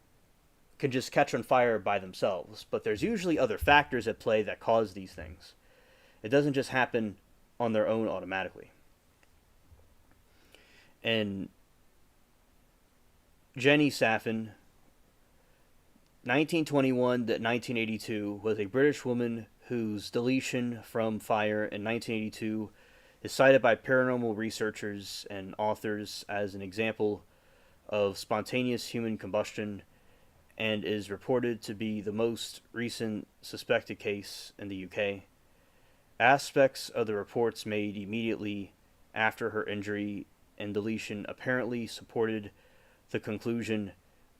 can just catch on fire by themselves, but there's usually other factors at play that cause these things. It doesn't just happen on their own automatically. And Jenny Saffin, 1921 to 1982, was a British woman whose deletion from fire in 1982 is cited by paranormal researchers and authors as an example of spontaneous human combustion and is reported to be the most recent suspected case in the UK. Aspects of the reports made immediately after her injury and deletion apparently supported the conclusion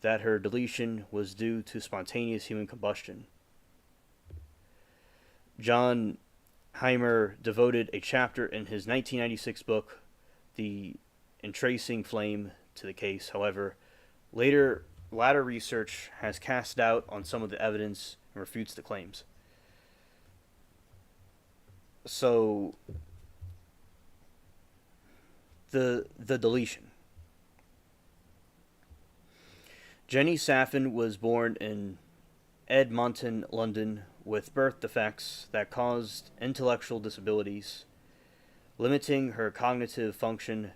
that her deletion was due to spontaneous human combustion. John Heimer devoted a chapter in his 1996 book, The in tracing flame to the case. However, latter research has cast doubt on some of the evidence and refutes the claims. So the deletion. Jenny Saffin was born in Edmonton, London, with birth defects that caused intellectual disabilities, limiting her cognitive function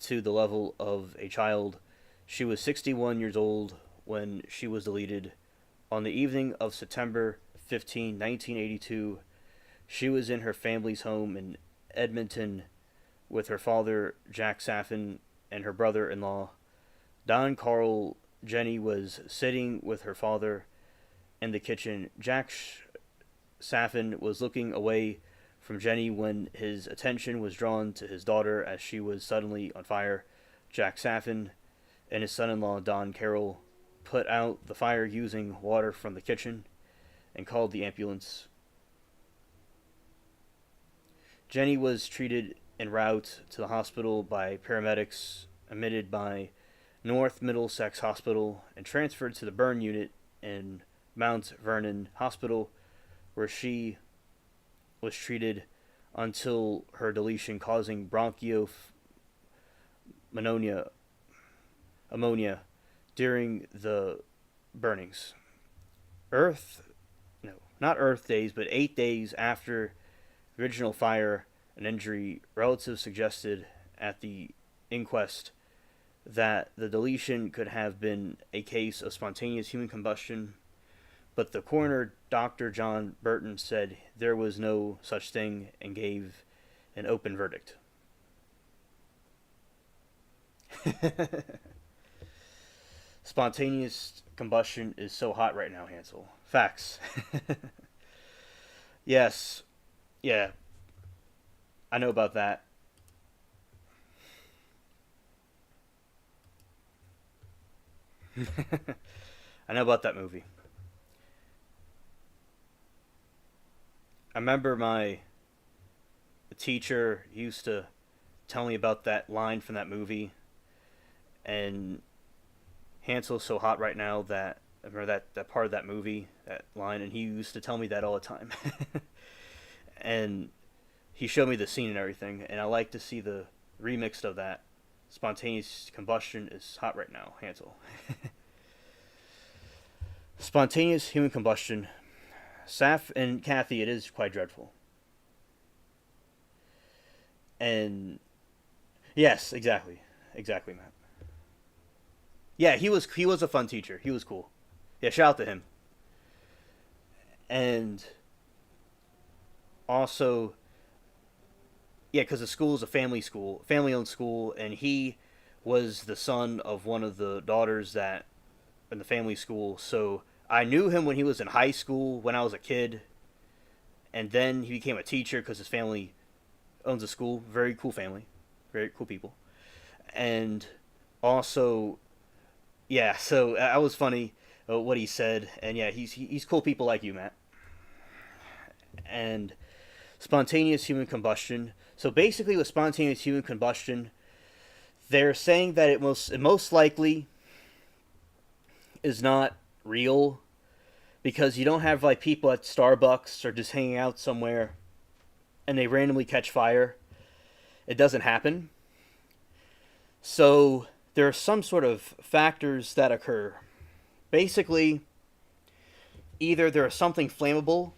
to the level of a child. She was 61 years old when she was deleted. On the evening of September 15, 1982, she was in her family's home in Edmonton with her father, Jack Saffin, and her brother-in-law, Don Carl. Jenny was sitting with her father in the kitchen. Jack Saffin was looking away from Jenny when his attention was drawn to his daughter as she was suddenly on fire. Jack Saffin and his son-in-law, Don Carroll, put out the fire using water from the kitchen and called the ambulance. Jenny was treated en route to the hospital by paramedics, admitted by North Middlesex Hospital, and transferred to the burn unit in Mount Vernon Hospital, where she was treated until her deletion, causing ammonia during the burnings. Not Earth days, but 8 days after the original fire and injury, relatives suggested at the inquest that the deletion could have been a case of spontaneous human combustion, but the coroner, Dr. John Burton, said there was no such thing and gave an open verdict. Spontaneous combustion is so hot right now, Hansel. Facts. Yes. Yeah. I know about that. I know about that movie. I remember my teacher used to tell me about that line from that movie, and Hansel's so hot right now that I remember that part of that movie, that line, and he used to tell me that all the time. And he showed me the scene and everything, and I like to see the remix of that. Spontaneous combustion is hot right now, Hansel. Spontaneous human combustion. Saf and Kathy, it is quite dreadful. And yes, exactly. Exactly, Matt. Yeah, he was a fun teacher. He was cool. Yeah, shout out to him. And also, yeah, because the school is a family-owned school, and he was the son of one of the daughters that in the family school. So I knew him when he was in high school, when I was a kid, and then he became a teacher because his family owns a school. Very cool family, very cool people, and also, yeah. So that was funny what he said, and yeah, he's cool people like you, Matt. And spontaneous human combustion. So basically, with spontaneous human combustion, they're saying that it most likely is not real because you don't have like people at Starbucks or just hanging out somewhere and they randomly catch fire. It doesn't happen. So there are some sort of factors that occur. Basically, either there is something flammable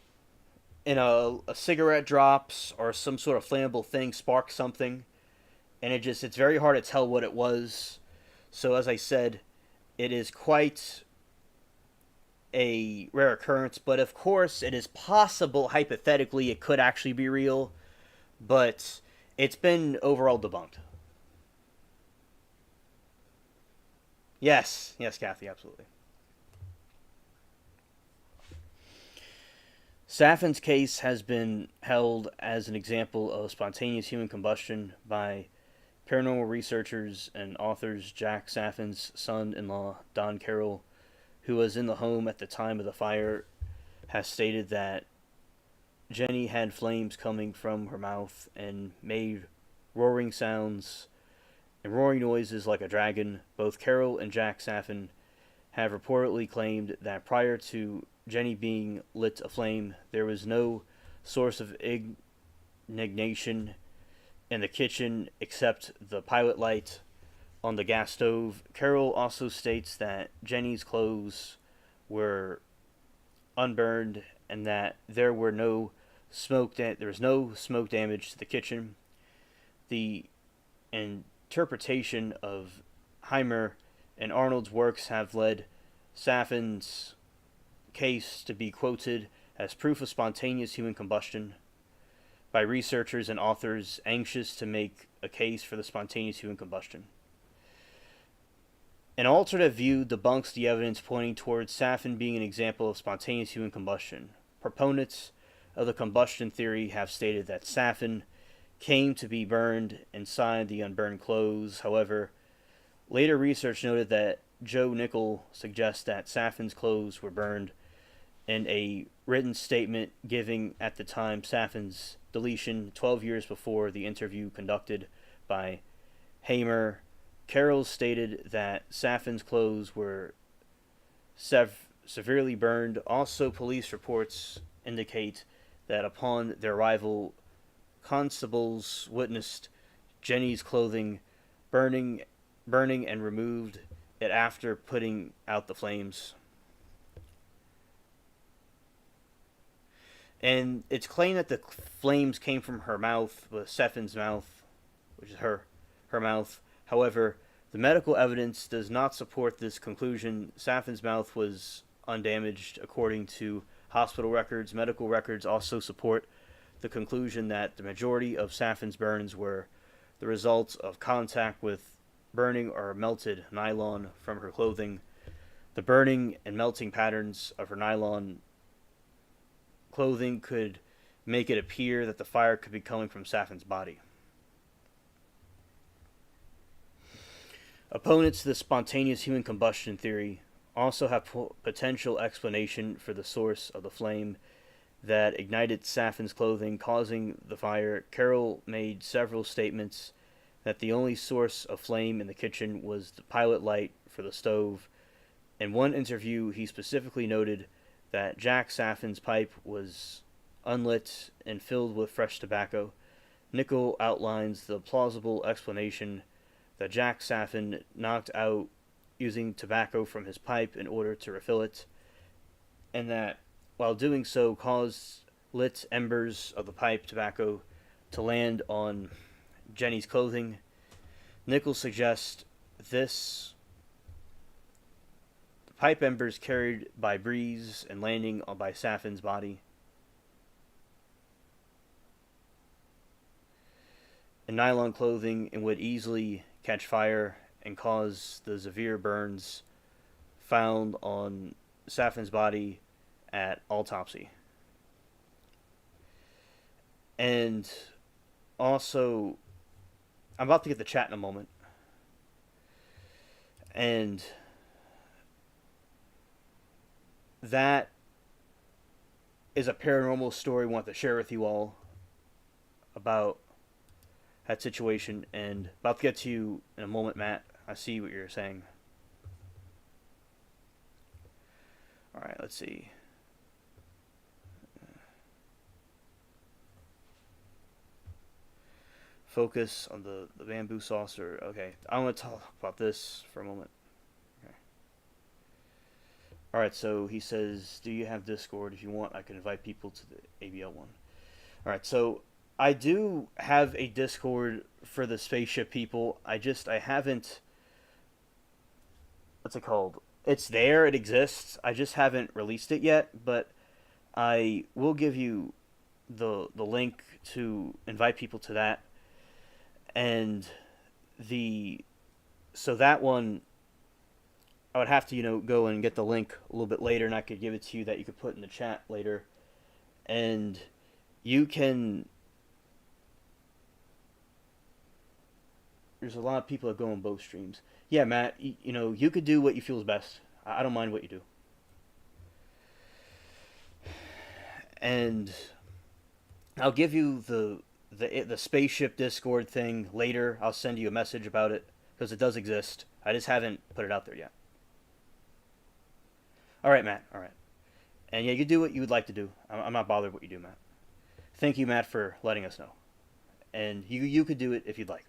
in a cigarette drops or some sort of flammable thing sparks something, and it's very hard to tell what it was. So as I said, it is quite a rare occurrence, but of course it is possible, hypothetically, it could actually be real, but it's been overall debunked. Yes, Kathy, absolutely. Saffin's case has been held as an example of spontaneous human combustion by paranormal researchers and authors. Jack Saffin's son-in-law, Don Carroll, who was in the home at the time of the fire, has stated that Jenny had flames coming from her mouth and made roaring sounds and roaring noises like a dragon. Both Carol and Jack Saffin have reportedly claimed that prior to Jenny being lit aflame, there was no source of ignition in the kitchen except the pilot light on the gas stove. Carol also states that Jenny's clothes were unburned and that there was no smoke damage to the kitchen. The interpretation of Heimer and Arnold's works have led Saffin's case to be quoted as proof of spontaneous human combustion by researchers and authors anxious to make a case for the spontaneous human combustion. An alternate view debunks the evidence pointing towards Saffin being an example of spontaneous human combustion. Proponents of the combustion theory have stated that Saffin came to be burned inside the unburned clothes. However, later research noted that Joe Nickel suggests that Saffin's clothes were burned in a written statement giving at the time Saffin's deletion 12 years before the interview conducted by Hamer. Carroll stated that Saffin's clothes were severely burned. Also, police reports indicate that upon their arrival, constables witnessed Jenny's clothing burning and removed it after putting out the flames. And it's claimed that the flames came from her mouth, Saffin's mouth, which is her mouth. However, the medical evidence does not support this conclusion. Saffin's mouth was undamaged according to hospital records. Medical records also support the conclusion that the majority of Saffin's burns were the result of contact with burning or melted nylon from her clothing. The burning and melting patterns of her nylon clothing could make it appear that the fire could be coming from Saffin's body. Opponents to the spontaneous human combustion theory also have potential explanation for the source of the flame that ignited Saffin's clothing, causing the fire. Carroll made several statements that the only source of flame in the kitchen was the pilot light for the stove. In one interview, he specifically noted that Jack Saffin's pipe was unlit and filled with fresh tobacco. Nickel outlines the plausible explanation that Jack Saffin knocked out using tobacco from his pipe in order to refill it, and that while doing so caused lit embers of the pipe tobacco to land on Jenny's clothing. Nickel suggests this the pipe embers carried by breeze and landing by Saffin's body. And nylon clothing and would easily catch fire and cause the severe burns found on Saffin's body at autopsy. And also, I'm about to get the chat in a moment. And that is a paranormal story I want to share with you all about that situation, and about to get to you in a moment, Matt. I see what you're saying. Alright, let's see. Focus on the bamboo saucer. Okay, I want to talk about this for a moment. Okay. Alright, so he says, do you have Discord? If you want, I can invite people to the ABL one. Alright, so I do have a Discord for the spaceship people. I haven't... What's it called? It's there, it exists. I just haven't released it yet, but I will give you the link to invite people to that. And so that one, I would have to, go and get the link a little bit later, and I could give it to you that you could put in the chat later. And you can... There's a lot of people that go on both streams. Yeah, Matt, you could do what you feel is best. I don't mind what you do. And I'll give you the spaceship Discord thing later. I'll send you a message about it because it does exist. I just haven't put it out there yet. All right, Matt. All right. And yeah, you do what you would like to do. I'm not bothered what you do, Matt. Thank you, Matt, for letting us know. And you could do it if you'd like.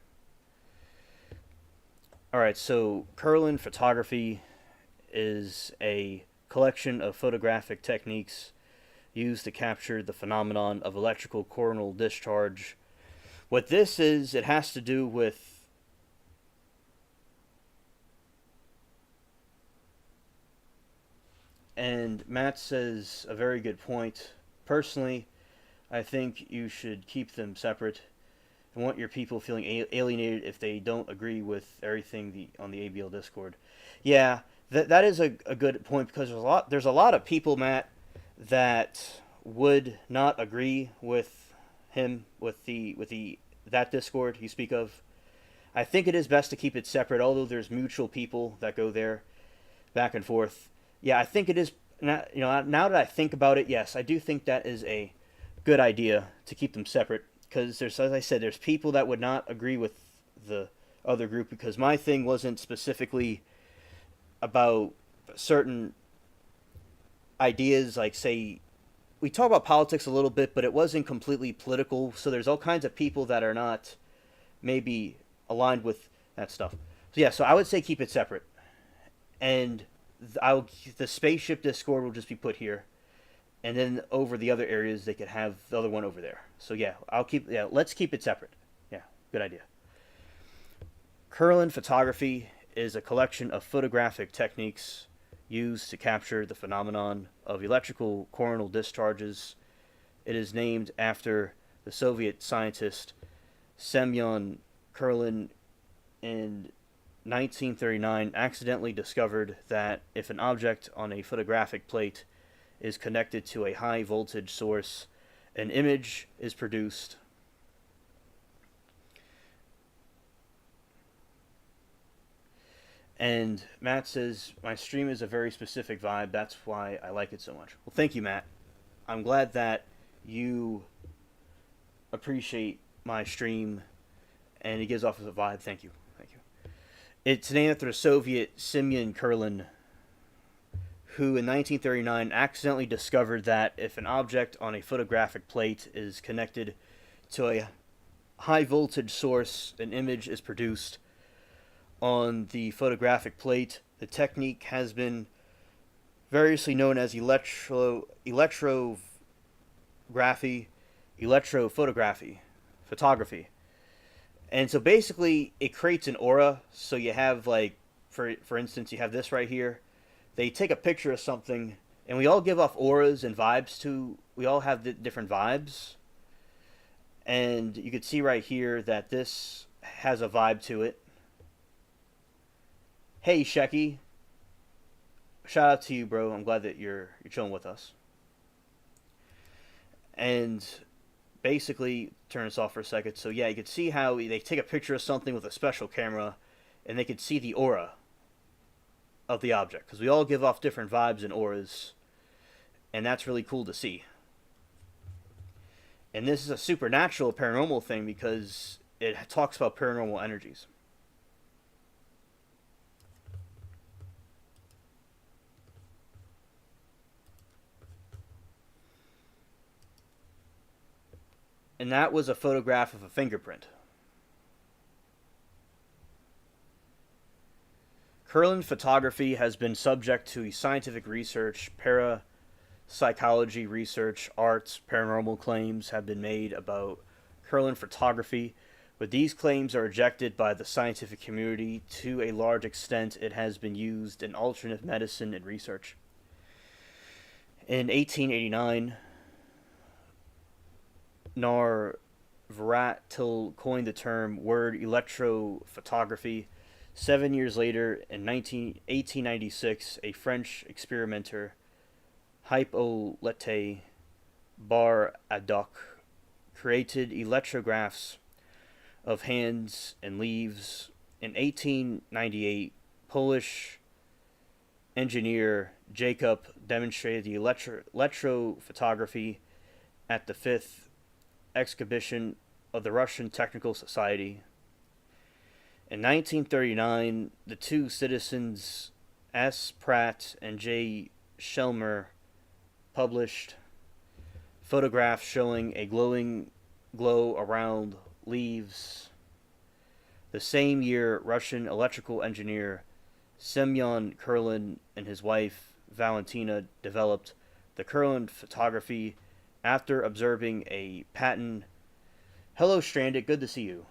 All right, so Curlin photography is a collection of photographic techniques used to capture the phenomenon of electrical coronal discharge. What this is, it has to do with and Matt says a very good point. Personally, I think you should keep them separate. I want your people feeling alienated if they don't agree with everything on the ABL Discord. Yeah, that is a good point because there's a lot of people, Matt, that would not agree with him with the that Discord you speak of. I think it is best to keep it separate, although there's mutual people that go there back and forth. Yeah, I think it is. Now that I think about it, yes, I do think that is a good idea to keep them separate because there's, as I said, there's people that would not agree with the other group because my thing wasn't specifically about certain ideas, like say we talk about politics a little bit, but it wasn't completely political. So there's all kinds of people that are not maybe aligned with that stuff. So yeah, so I would say keep it separate, and the spaceship Discord will just be put here, and then over the other areas they could have the other one over there. So yeah, let's keep it separate. Yeah, good idea. Curlin photography is a collection of photographic techniques used to capture the phenomenon of electrical coronal discharges. It is named after the Soviet scientist Semyon Curlin in 1939 accidentally discovered that if an object on a photographic plate is connected to a high voltage source, an image is produced. And Matt says, my stream is a very specific vibe. That's why I like it so much. Well, thank you, Matt. I'm glad that you appreciate my stream and it gives off a vibe. Thank you. Thank you. It's named after the Soviet Semyon Kurlin, who in 1939 accidentally discovered that if an object on a photographic plate is connected to a high voltage source, an image is produced on the photographic plate. The technique has been variously known as electrophotography, photography. And so basically it creates an aura. So you have, like, for instance, you have this right here. They take a picture of something, and we all give off auras and vibes too. We all have different vibes. And you can see right here that this has a vibe to it. Hey, Shecky. Shout out to you, bro. I'm glad that you're chilling with us. And basically, turn this off for a second. So yeah, you can see how they take a picture of something with a special camera, and they can see the aura of the object, because we all give off different vibes and auras, and that's really cool to see. And this is a supernatural paranormal thing because it talks about paranormal energies. And that was a photograph of a fingerprint. Kurlin photography has been subject to scientific research, parapsychology research, arts, paranormal claims have been made about Kurlin photography, but these claims are rejected by the scientific community. To a large extent, it has been used in alternative medicine and research. In 1889, Navratil coined the term word electrophotography. 7 years later, in 1896, a French experimenter, Hippolyte Bar-Adoc, created electrographs of hands and leaves. In 1898, Polish engineer Jacob demonstrated the electrophotography at the 5th exhibition of the Russian Technical Society. In 1939, the two citizens S. Pratt and J. Shelmer published photographs showing a glowing glow around leaves. The same year, Russian electrical engineer Semyon Kurlin and his wife Valentina developed the Kurlin photography after observing a patent. Hello, Stranded. Good to see you.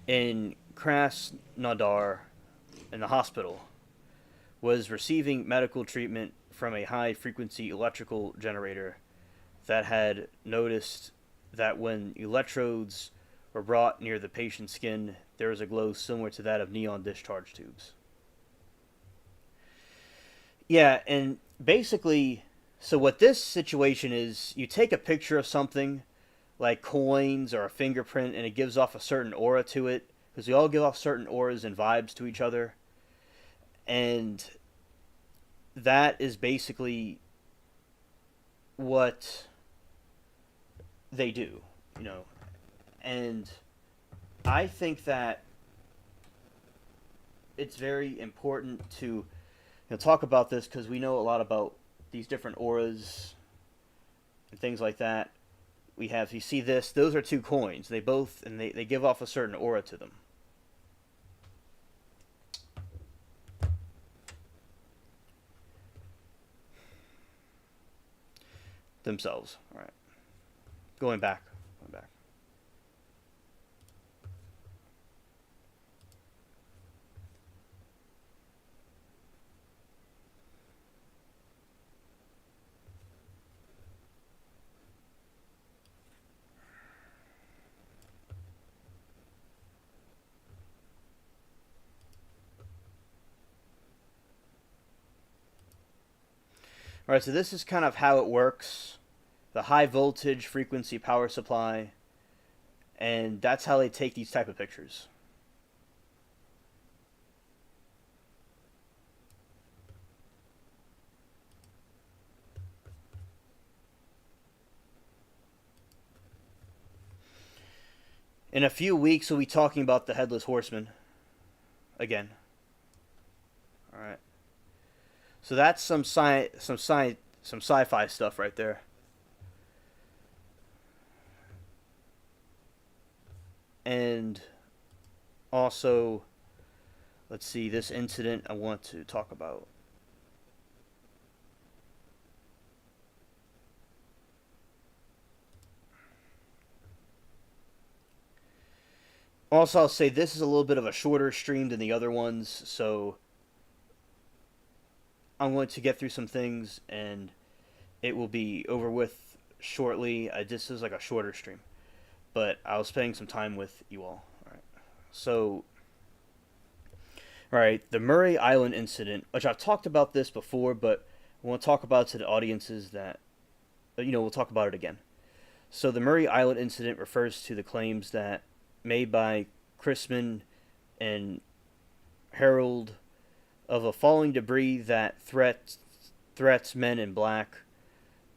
In Krasnodar, in the hospital, was receiving medical treatment from a high frequency electrical generator that had noticed that when electrodes were brought near the patient's skin, there was a glow similar to that of neon discharge tubes. Yeah, and basically, so what this situation is, you take a picture of something like coins or a fingerprint, and it gives off a certain aura to it, because we all give off certain auras and vibes to each other, and that is basically what they do, you know. And I think that it's very important to talk about this because we know a lot about these different auras and things like that. We have, you see this, those are two coins. They both, and they give off a certain aura to them. Themselves. All right. Going back. All right, so this is kind of how it works. The high voltage frequency power supply, and that's how they take these type of pictures. In a few weeks, we'll be talking about the Headless Horseman again. All right. So that's some sci-fi stuff right there. And also, let's see, this incident I want to talk about. Also, I'll say this is a little bit of a shorter stream than the other ones, so I'm going to get through some things and it will be over with shortly. This is like a shorter stream, but I was spending some time with you all. All right. So, all right, the Murray Island incident, which I've talked about this before, but I want to talk about to the audiences that, we'll talk about it again. So the Murray Island incident refers to the claims that made by Chrisman and Harold of a falling debris that threats men in black.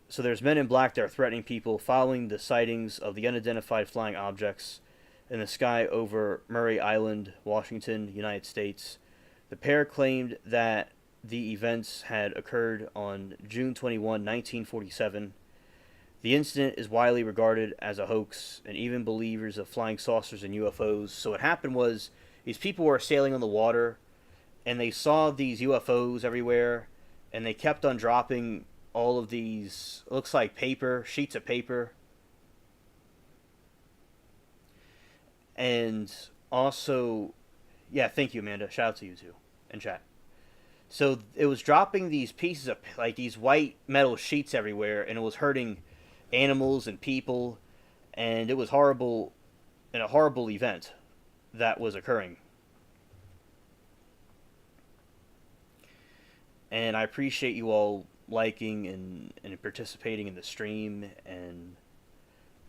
So there's men in black that are threatening people following the sightings of the unidentified flying objects in the sky over Murray Island, Washington, United States. The pair claimed that the events had occurred on June 21, 1947. The incident is widely regarded as a hoax, and even believers of flying saucers and UFOs. So what happened was these people were sailing on the water, and they saw these UFOs everywhere, and they kept on dropping all of these, looks like sheets of paper. And also, yeah, thank you, Amanda. Shout out to you too, in chat. So it was dropping these pieces of, like, these white metal sheets everywhere, and it was hurting animals and people, and it was horrible, and a horrible event that was occurring. And I appreciate you all liking and participating in the stream and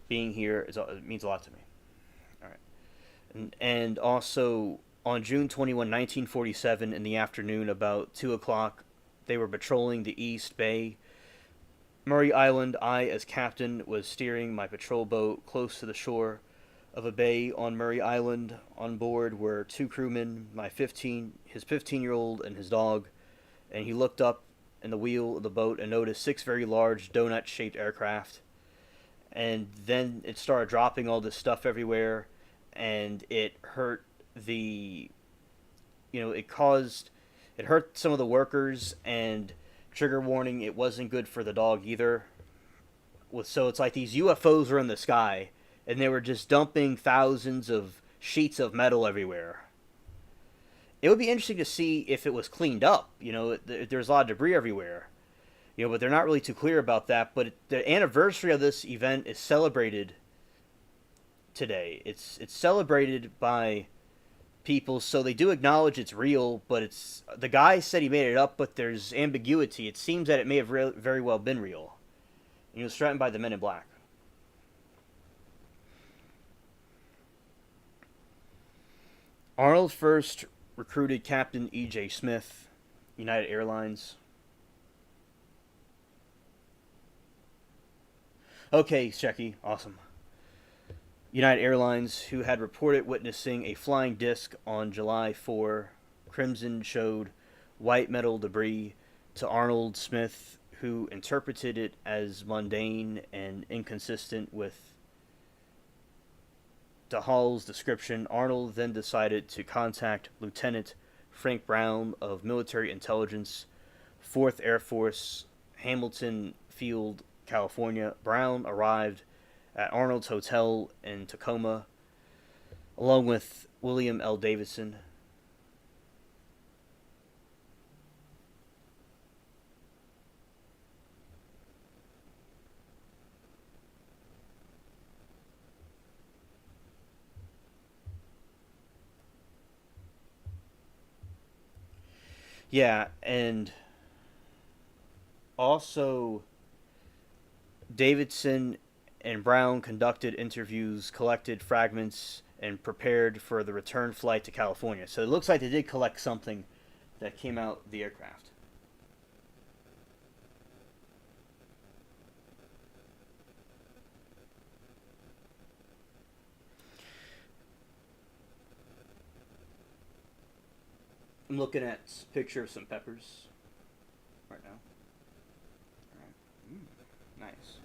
being here. It means a lot to me. All right. And also, on June 21, 1947, in the afternoon, about 2 o'clock, they were patrolling the East Bay Murray Island. I, as captain, was steering my patrol boat close to the shore of a bay on Murray Island. On board were two crewmen, his 15-year-old and his dog, and he looked up in the wheel of the boat and noticed six very large donut-shaped aircraft. And then it started dropping all this stuff everywhere, and it hurt the, it hurt some of the workers, and trigger warning, it wasn't good for the dog either. So it's like these UFOs were in the sky, and they were just dumping thousands of sheets of metal everywhere. It would be interesting to see if it was cleaned up. There's a lot of debris everywhere. But they're not really too clear about that. But the anniversary of this event is celebrated today. It's celebrated by people, so they do acknowledge it's real. But the guy said he made it up, but there's ambiguity. It seems that it may have very well been real. And he was threatened by the Men in Black. Arnold first recruited Captain E.J. Smith, United Airlines. Okay, Shecky, awesome. United Airlines, who had reported witnessing a flying disc on July 4. Crimson showed white metal debris to Arnold Smith, who interpreted it as mundane and inconsistent with DeHaul's description. Arnold then decided to contact Lieutenant Frank Brown of Military Intelligence, 4th Air Force, Hamilton Field, California. Brown arrived at Arnold's hotel in Tacoma, along with William L. Davidson. Yeah, and also Davidson and Brown conducted interviews, collected fragments, and prepared for the return flight to California. So it looks like they did collect something that came out the aircraft. I'm looking at a picture of some peppers right now. All right. Nice.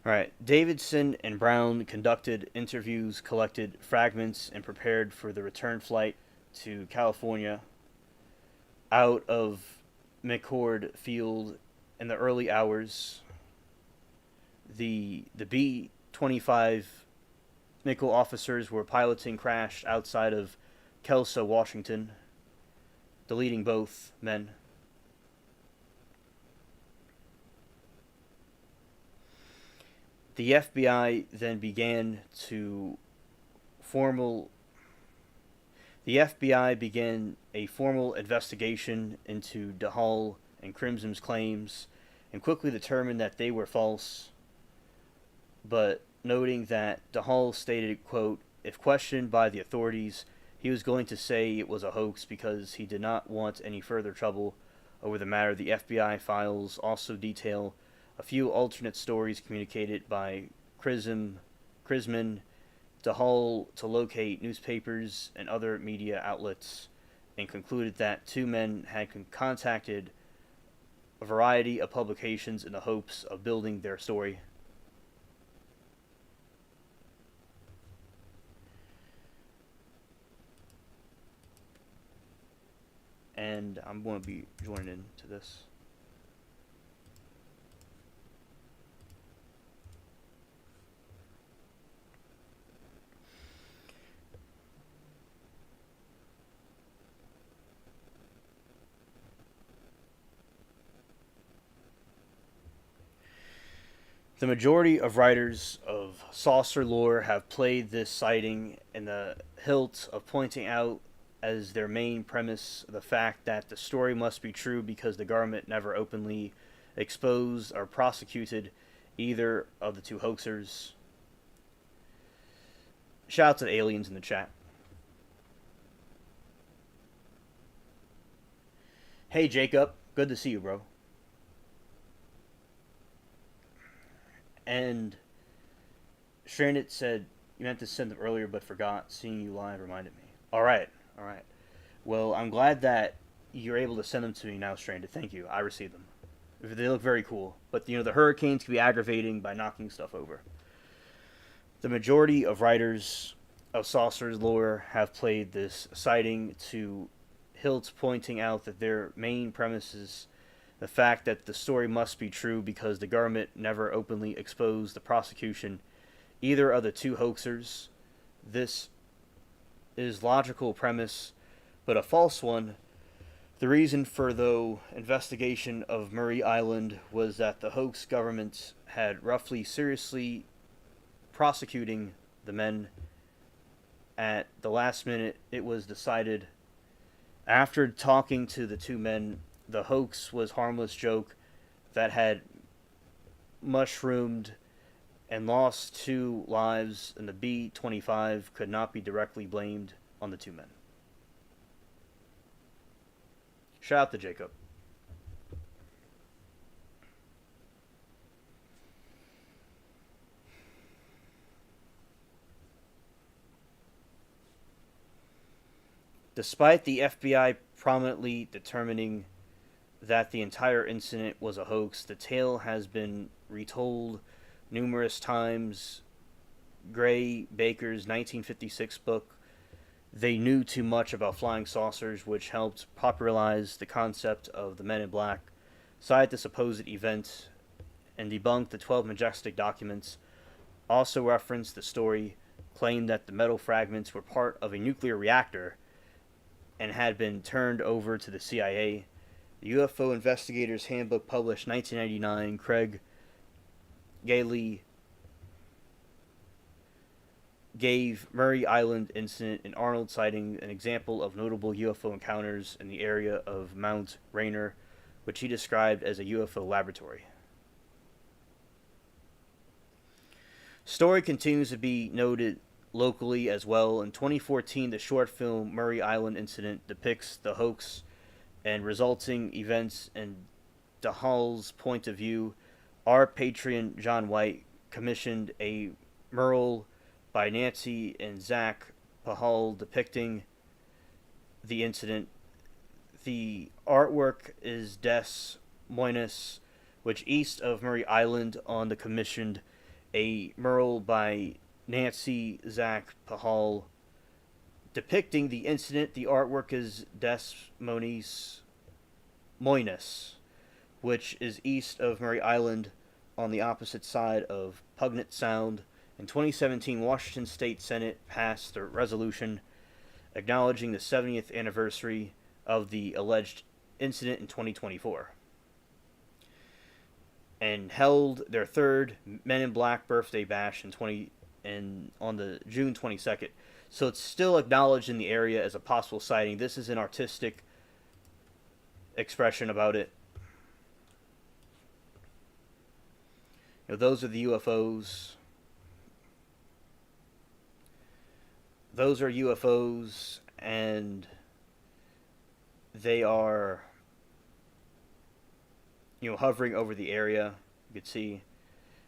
All right. Davidson and Brown conducted interviews, collected fragments, and prepared for the return flight to California. Out of McCord Field in the early hours, the B-25 Nickel officers were piloting crashed outside of Kelso, Washington, deleting both men. The FBI then began to formal The FBI began a formal investigation into DeHaul and Crimson's claims and quickly determined that they were false, but noting that DeHaul stated, quote, if questioned by the authorities, he was going to say it was a hoax because he did not want any further trouble over the matter. The FBI files also detail a few alternate stories communicated by Crisman DeHaul to locate newspapers and other media outlets, and concluded that two men had contacted a variety of publications in the hopes of building their story. And I'm going to be joining into this. The majority of writers of saucer lore have played this sighting in the hilt of pointing out as their main premise the fact that the story must be true because the government never openly exposed or prosecuted either of the two hoaxers. Shout out to the aliens in the chat. Hey, Jacob. Good to see you, bro. And Stranded said you meant to send them earlier but forgot. Seeing you live reminded me. All right. All right. Well, I'm glad that you're able to send them to me now, Stranded. Thank you. I received them. They look very cool. But, the hurricanes can be aggravating by knocking stuff over. The majority of writers of Saucer's lore have played this sighting to hilts, pointing out that their main premise is the fact that the story must be true because the government never openly exposed the prosecution either of the two hoaxers. This is logical premise, but a false one. The reason for the investigation of Murray Island was that the hoax government had roughly seriously prosecuting the men. At the last minute, it was decided after talking to the two men, the hoax was harmless joke that had mushroomed and lost two lives, and the B-25 could not be directly blamed on the two men. Shout out to Jacob. Despite the FBI prominently determining that the entire incident was a hoax, the tale has been retold numerous times. Gray Baker's 1956 book, They Knew Too Much About Flying Saucers, which helped popularize the concept of the Men in Black, cited the supposed event and debunked the 12 majestic documents, also referenced the story, claimed that the metal fragments were part of a nuclear reactor and had been turned over to the CIA. The UFO Investigators Handbook, published 1999, Craig Gailey gave Murray Island incident and Arnold sighting an example of notable UFO encounters in the area of Mount Rainier, which he described as a UFO laboratory. Story continues to be noted locally as well. In 2014, the short film Murray Island Incident depicts the hoax and resulting events in DeHaul's point of view. Our patron John White commissioned a mural by Nancy and Zach Pahal depicting the incident. The artwork is Des Moines, which east of Murray Island on the commissioned a mural by Nancy Zach Pahal depicting the incident. The artwork is Des Moines, which is east of Murray Island on the opposite side of Puget Sound. In 2017, Washington State Senate passed a resolution acknowledging the 70th anniversary of the alleged incident in 2024 and held their third Men in Black birthday bash on the June 22nd. So it's still acknowledged in the area as a possible sighting. This is an artistic expression about it. Those are the UFOs. Those are UFOs, and they are, hovering over the area. You could see,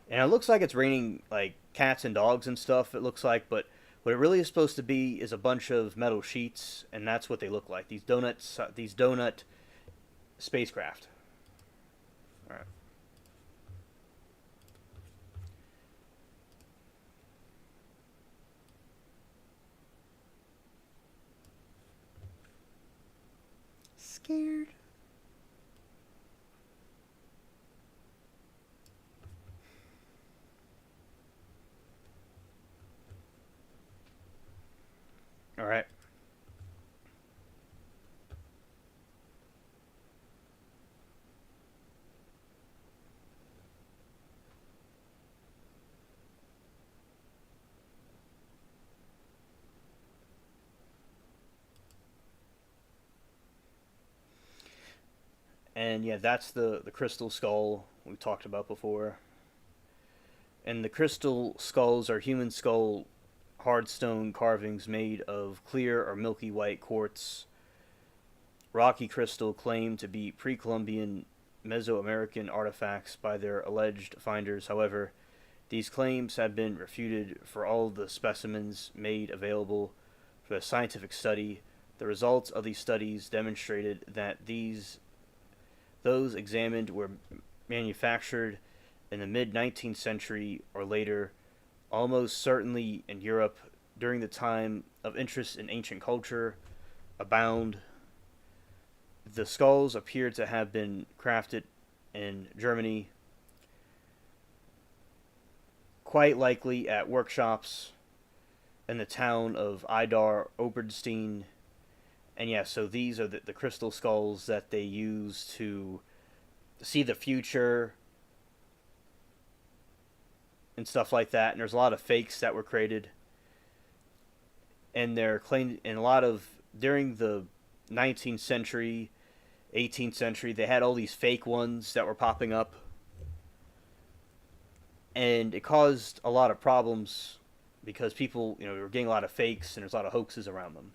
and it looks like it's raining like cats and dogs and stuff. It looks like, but what it really is supposed to be is a bunch of metal sheets, and that's what they look like. These donut spacecraft. All right. Scared. All right. And yeah, that's the crystal skull we talked about before. And the crystal skulls are human skull hard stone carvings made of clear or milky white quartz. rocky crystal claimed to be pre-Columbian Mesoamerican artifacts by their alleged finders. However, these claims have been refuted for all of the specimens made available for the scientific study. The results of these studies demonstrated that those examined were manufactured in the mid 19th century or later, almost certainly in Europe during the time of interest in ancient culture abound. The skulls appear to have been crafted in Germany, quite likely at workshops in the town of Idar Oberstein. And yeah, so these are the crystal skulls that they use to see the future and stuff like that. And there's a lot of fakes that were created, and they're claimed in a lot of during the 19th century, 18th century. They had all these fake ones that were popping up, and it caused a lot of problems because people, were getting a lot of fakes and there's a lot of hoaxes around them.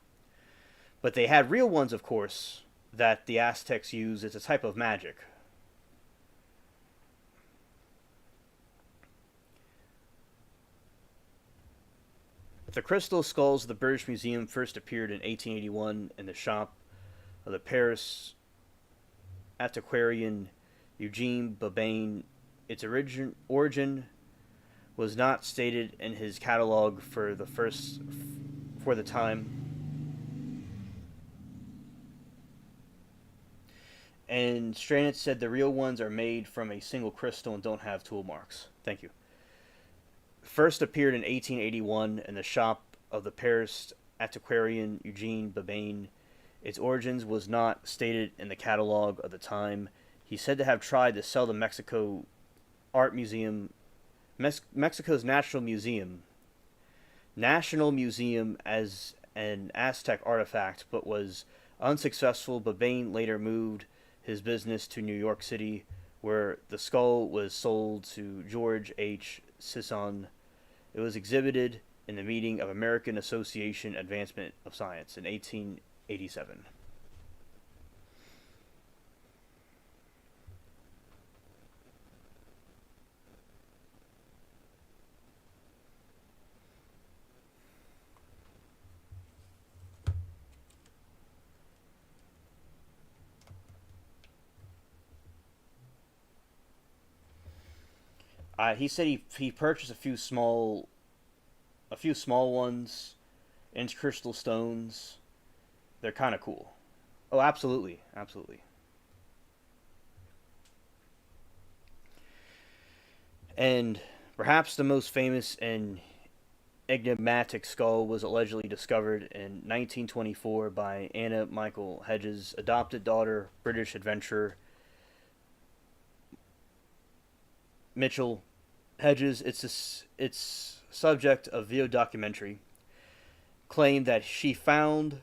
But they had real ones, of course, that the Aztecs used as a type of magic. The crystal skulls of the British Museum first appeared in 1881 in the shop of the Paris antiquarian Eugene Babane. Its origin was not stated in his catalog for the time. And Stranitz said the real ones are made from a single crystal and don't have tool marks. Thank you. First appeared in 1881 in the shop of the Paris antiquarian Eugene Babane. Its origins was not stated in the catalog of the time. He's said to have tried to sell the Mexico's National Museum as an Aztec artifact, but was unsuccessful. Babane later moved his business to New York City, where the skull was sold to George H. Sisson. It was exhibited in the meeting of American Association Advancement of Science in 1887. He said he purchased a few small ones, inch crystal stones. They're kind of cool. Oh, absolutely, absolutely. And perhaps the most famous and enigmatic skull was allegedly discovered in 1924 by Anna Michael Hedges' adopted daughter, British adventurer Mitchell Hedges. It's subject of video documentary. Claimed that she found.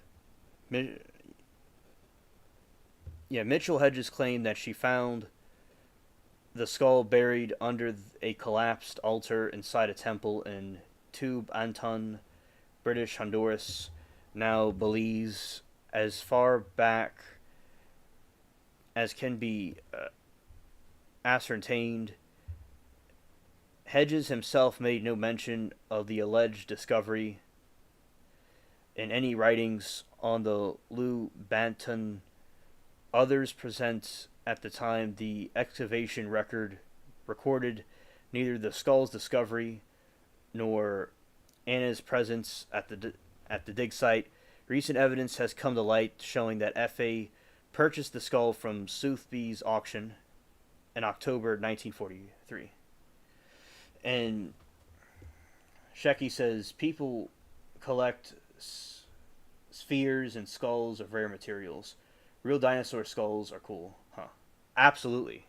Mitchell Hedges claimed that she found the skull buried under a collapsed altar inside a temple in Tube Anton, British Honduras, now Belize, as far back as can be ascertained. Hedges himself made no mention of the alleged discovery in any writings on the Lou Banton. Others present at the time the excavation record recorded neither the skull's discovery nor Anna's presence at the dig site. Recent evidence has come to light showing that F.A. purchased the skull from Sotheby's auction in October 1943. And Shecky says people collect spheres and skulls of rare materials. Real dinosaur skulls are cool, huh? Absolutely.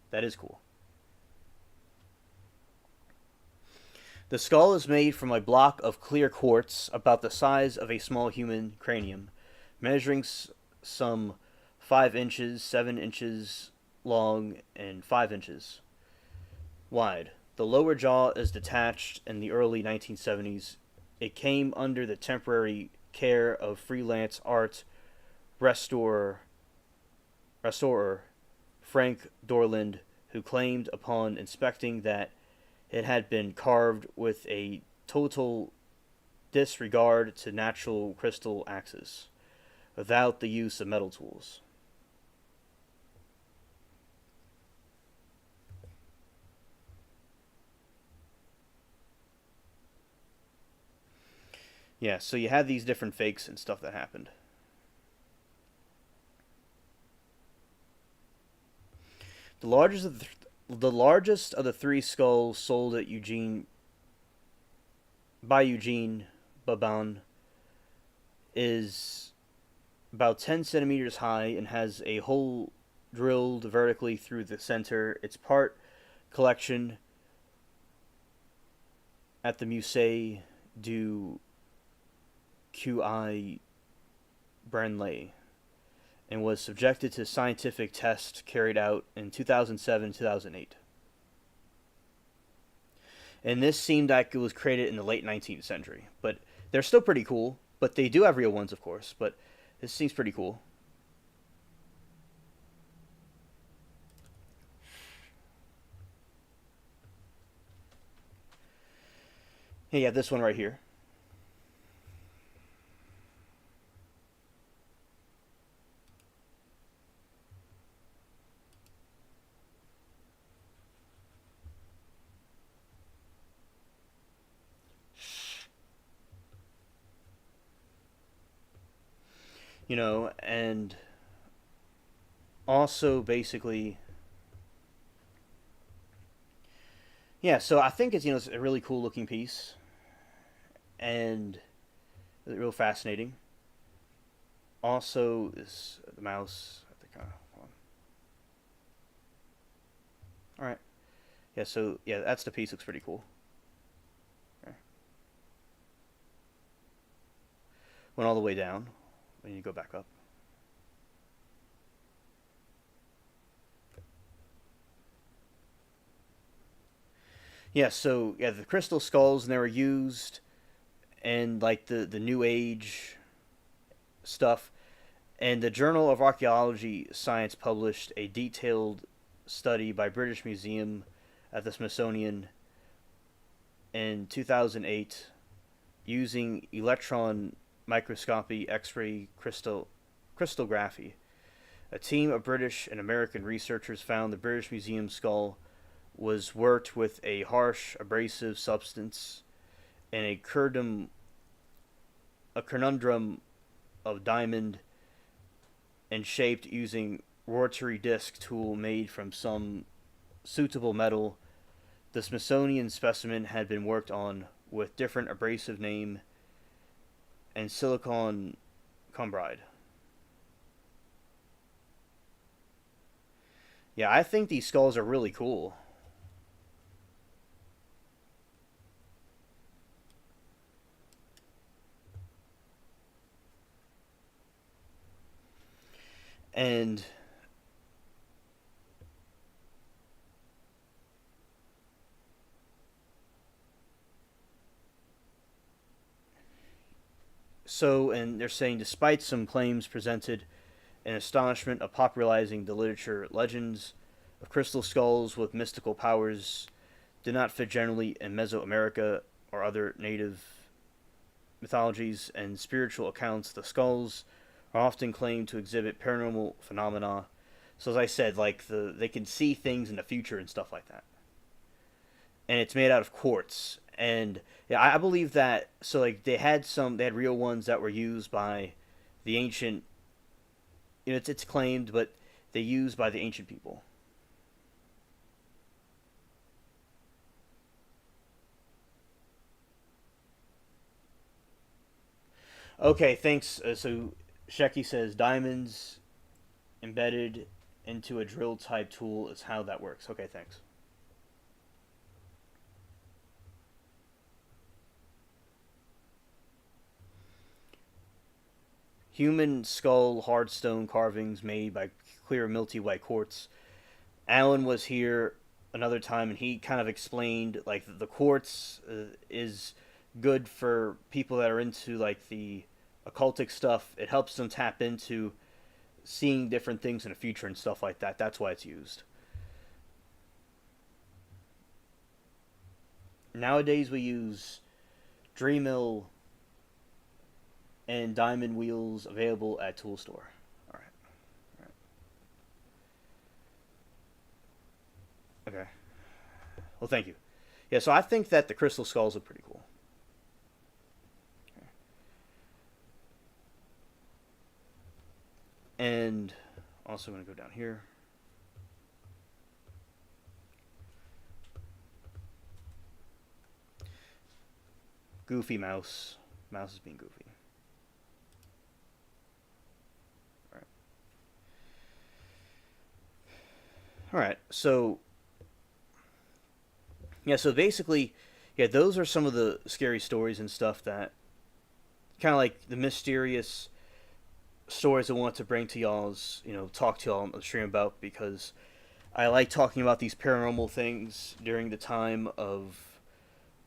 That is cool. The skull is made from a block of clear quartz about the size of a small human cranium, measuring some 5 inches, 7 inches long, and 5 inches wide. The lower jaw is detached in the early 1970s. It came under the temporary care of freelance art restorer restorer Frank Dorland, who claimed upon inspecting that it had been carved with a total disregard to natural crystal axes, without the use of metal tools. Yeah, so you had these different fakes and stuff that happened. The largest of the largest of the three skulls sold at Eugene by Eugene Babin is about 10 centimeters high and has a hole drilled vertically through the center. It's part collection at the Musée du Quai Branly and was subjected to scientific tests carried out in 2007 2008. And this seemed like it was created in the late 19th century. But they're still pretty cool. But they do have real ones, of course. But this seems pretty cool. Hey, yeah, this one right here. And also basically, yeah. So I think it's a really cool looking piece and real fascinating. Also, is the mouse. I think. Hold on. All right. Yeah. So yeah, that's the piece. Looks pretty cool. Okay. Went all the way down. We need to go back up. Yeah. So yeah, the crystal skulls and they were used and like the New Age stuff. And the Journal of Archaeology Science published a detailed study by British Museum at the Smithsonian in 2008 using electron microscopy X-ray crystallography. A team of British and American researchers found the British Museum skull was worked with a harsh abrasive substance and a conundrum of diamond and shaped using rotary disc tool made from some suitable metal. The Smithsonian specimen had been worked on with different abrasive name and silicon cumbride. Yeah, I think these skulls are really cool. And and they're saying despite some claims presented in astonishment of popularizing the literature, legends of crystal skulls with mystical powers did not fit generally in Mesoamerica or other native mythologies and spiritual accounts. The skulls are often claimed to exhibit paranormal phenomena. So as I said, like they can see things in the future and stuff like that. And it's made out of quartz. And yeah, I believe that. So like they had real ones that were used by the ancient. It's claimed, but they used by the ancient people. Okay, thanks. So Shecky says diamonds embedded into a drill type tool is how that works. Okay, thanks. Human skull hardstone carvings made by clear milty white quartz. Alan was here another time and he kind of explained like the quartz is good for people that are into like the occultic stuff. It helps them tap into seeing different things in the future and stuff like that. That's why it's used. Nowadays we use Dreamill and diamond wheels available at Tool Store. All right. All right. Okay. Well, thank you. Yeah, so I think that the crystal skulls are pretty cool. And also going to go down here. Goofy mouse. Mouse is being goofy. All right. All right. So yeah. So basically, yeah, those are some of the scary stories and stuff that kind of like the mysterious stories I want to bring to y'all's, talk to y'all on the stream about, because I like talking about these paranormal things during the time of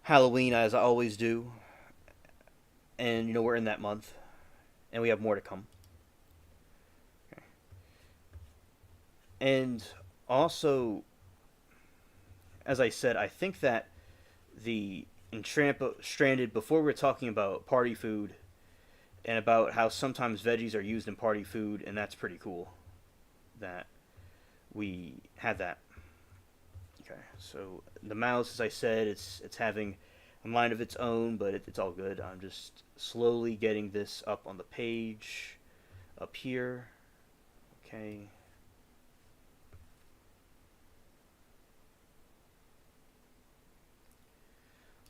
Halloween, as I always do. And, we're in that month, and we have more to come. Okay. And also, as I said, I think that in Stranded, before we were talking about party food and about how sometimes veggies are used in party food, and that's pretty cool that we had that. Okay, so the mouse, as I said, it's having a mind of its own, but it's all good. I'm just slowly getting this up on the page, up here. Okay.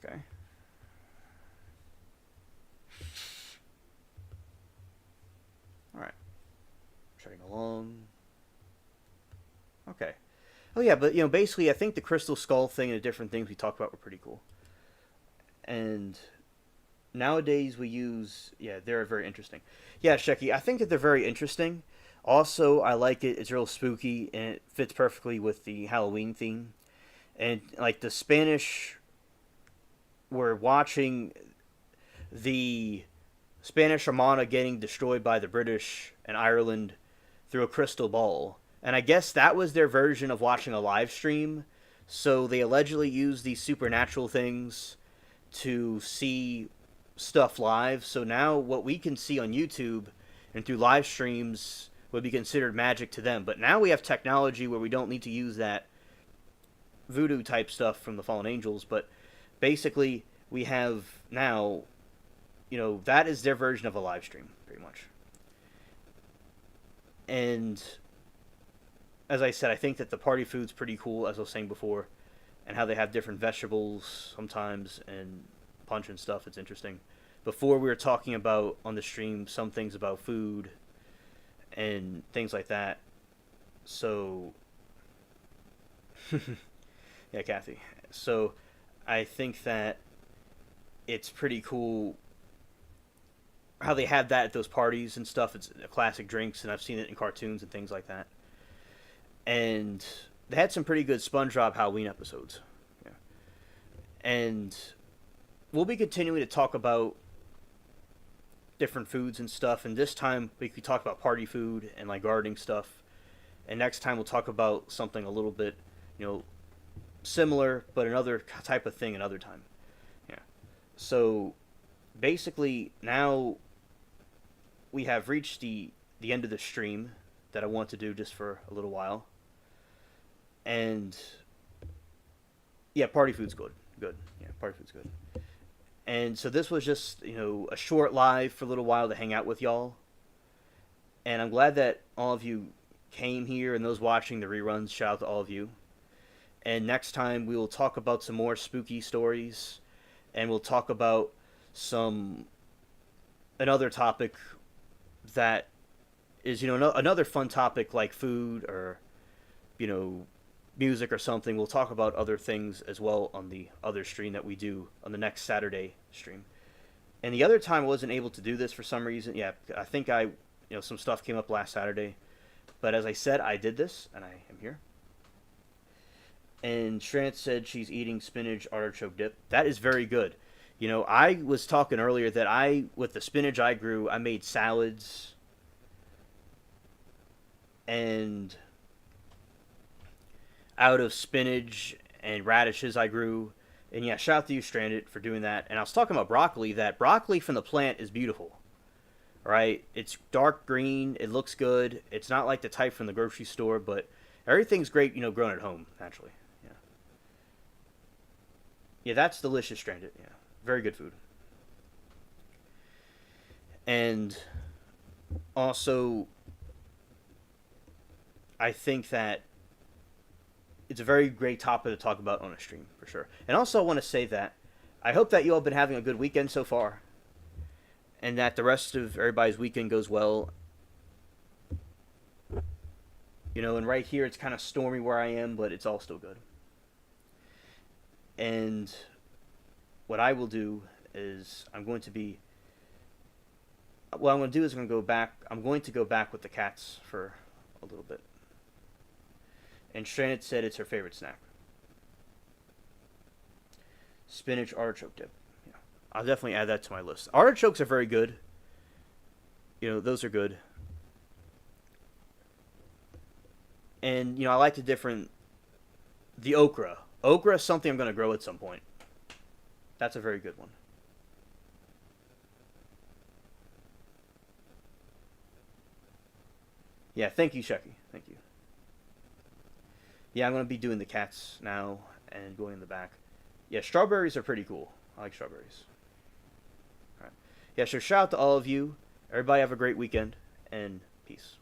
Okay. All right. Chugging along. Okay. Oh yeah, but basically, I think the crystal skull thing and the different things we talked about were pretty cool. And nowadays we use, yeah, they're very interesting. Yeah, Shecky, I think that they're very interesting. Also, I like it. It's real spooky and it fits perfectly with the Halloween theme. And like the Spanish, we're watching the Spanish Armada getting destroyed by the British and Ireland through a crystal ball. And I guess that was their version of watching a live stream. So they allegedly used these supernatural things to see stuff live. So now what we can see on YouTube and through live streams would be considered magic to them. But now we have technology where we don't need to use that voodoo type stuff from the Fallen Angels. But basically, we have now, that is their version of a live stream, pretty much. And as I said, I think that the party food's pretty cool, as I was saying before, and how they have different vegetables sometimes and punch and stuff. It's interesting. Before we were talking about on the stream some things about food and things like that. So, yeah, Kathy. So, I think that it's pretty cool how they have that at those parties and stuff. It's classic drinks, and I've seen it in cartoons and things like that. And they had some pretty good SpongeBob Halloween episodes. Yeah. And we'll be continuing to talk about different foods and stuff. And this time we could talk about party food and like gardening stuff. And next time we'll talk about something a little bit, similar, but another type of thing another time. Yeah. So basically now we have reached the end of the stream that I want to do just for a little while. And yeah, party food's good. Good. Yeah, party food's good. And so this was just, a short live for a little while to hang out with y'all. And I'm glad that all of you came here, and those watching the reruns, shout out to all of you. And next time we will talk about some more spooky stories, and we'll talk about another topic that is, another fun topic like food or, music or something. We'll talk about other things as well on the other stream that we do on the next Saturday stream. And the other time I wasn't able to do this for some reason. Yeah, I think some stuff came up last Saturday. But as I said, I did this, and I am here. And Strant said she's eating spinach artichoke dip. That is very good. I was talking earlier that with the spinach I grew, I made salads And out of spinach and radishes I grew. And yeah, shout out to you, Stranded, for doing that. And I was talking about broccoli. That broccoli from the plant is beautiful, right? It's dark green. It looks good. It's not like the type from the grocery store, but everything's great, grown at home, naturally. Yeah. Yeah, that's delicious, Stranded. Yeah. Very good food. And also, I think that it's a very great topic to talk about on a stream, for sure. And also, I want to say that I hope that you all have been having a good weekend so far, and that the rest of everybody's weekend goes well. And right here it's kind of stormy where I am, but it's all still good. And what I will do is I'm going to be what I'm going to do is I'm going to go back with the cats for a little bit. And Stranded said it's her favorite snack. Spinach artichoke dip. Yeah. I'll definitely add that to my list. Artichokes are very good. Those are good. And I like the okra. Okra is something I'm going to grow at some point. That's a very good one. Yeah, thank you, Shecky. Thank you. Yeah, I'm going to be doing the cats now and going in the back. Yeah, strawberries are pretty cool. I like strawberries. All right. Yeah, so shout out to all of you. Everybody have a great weekend, and peace.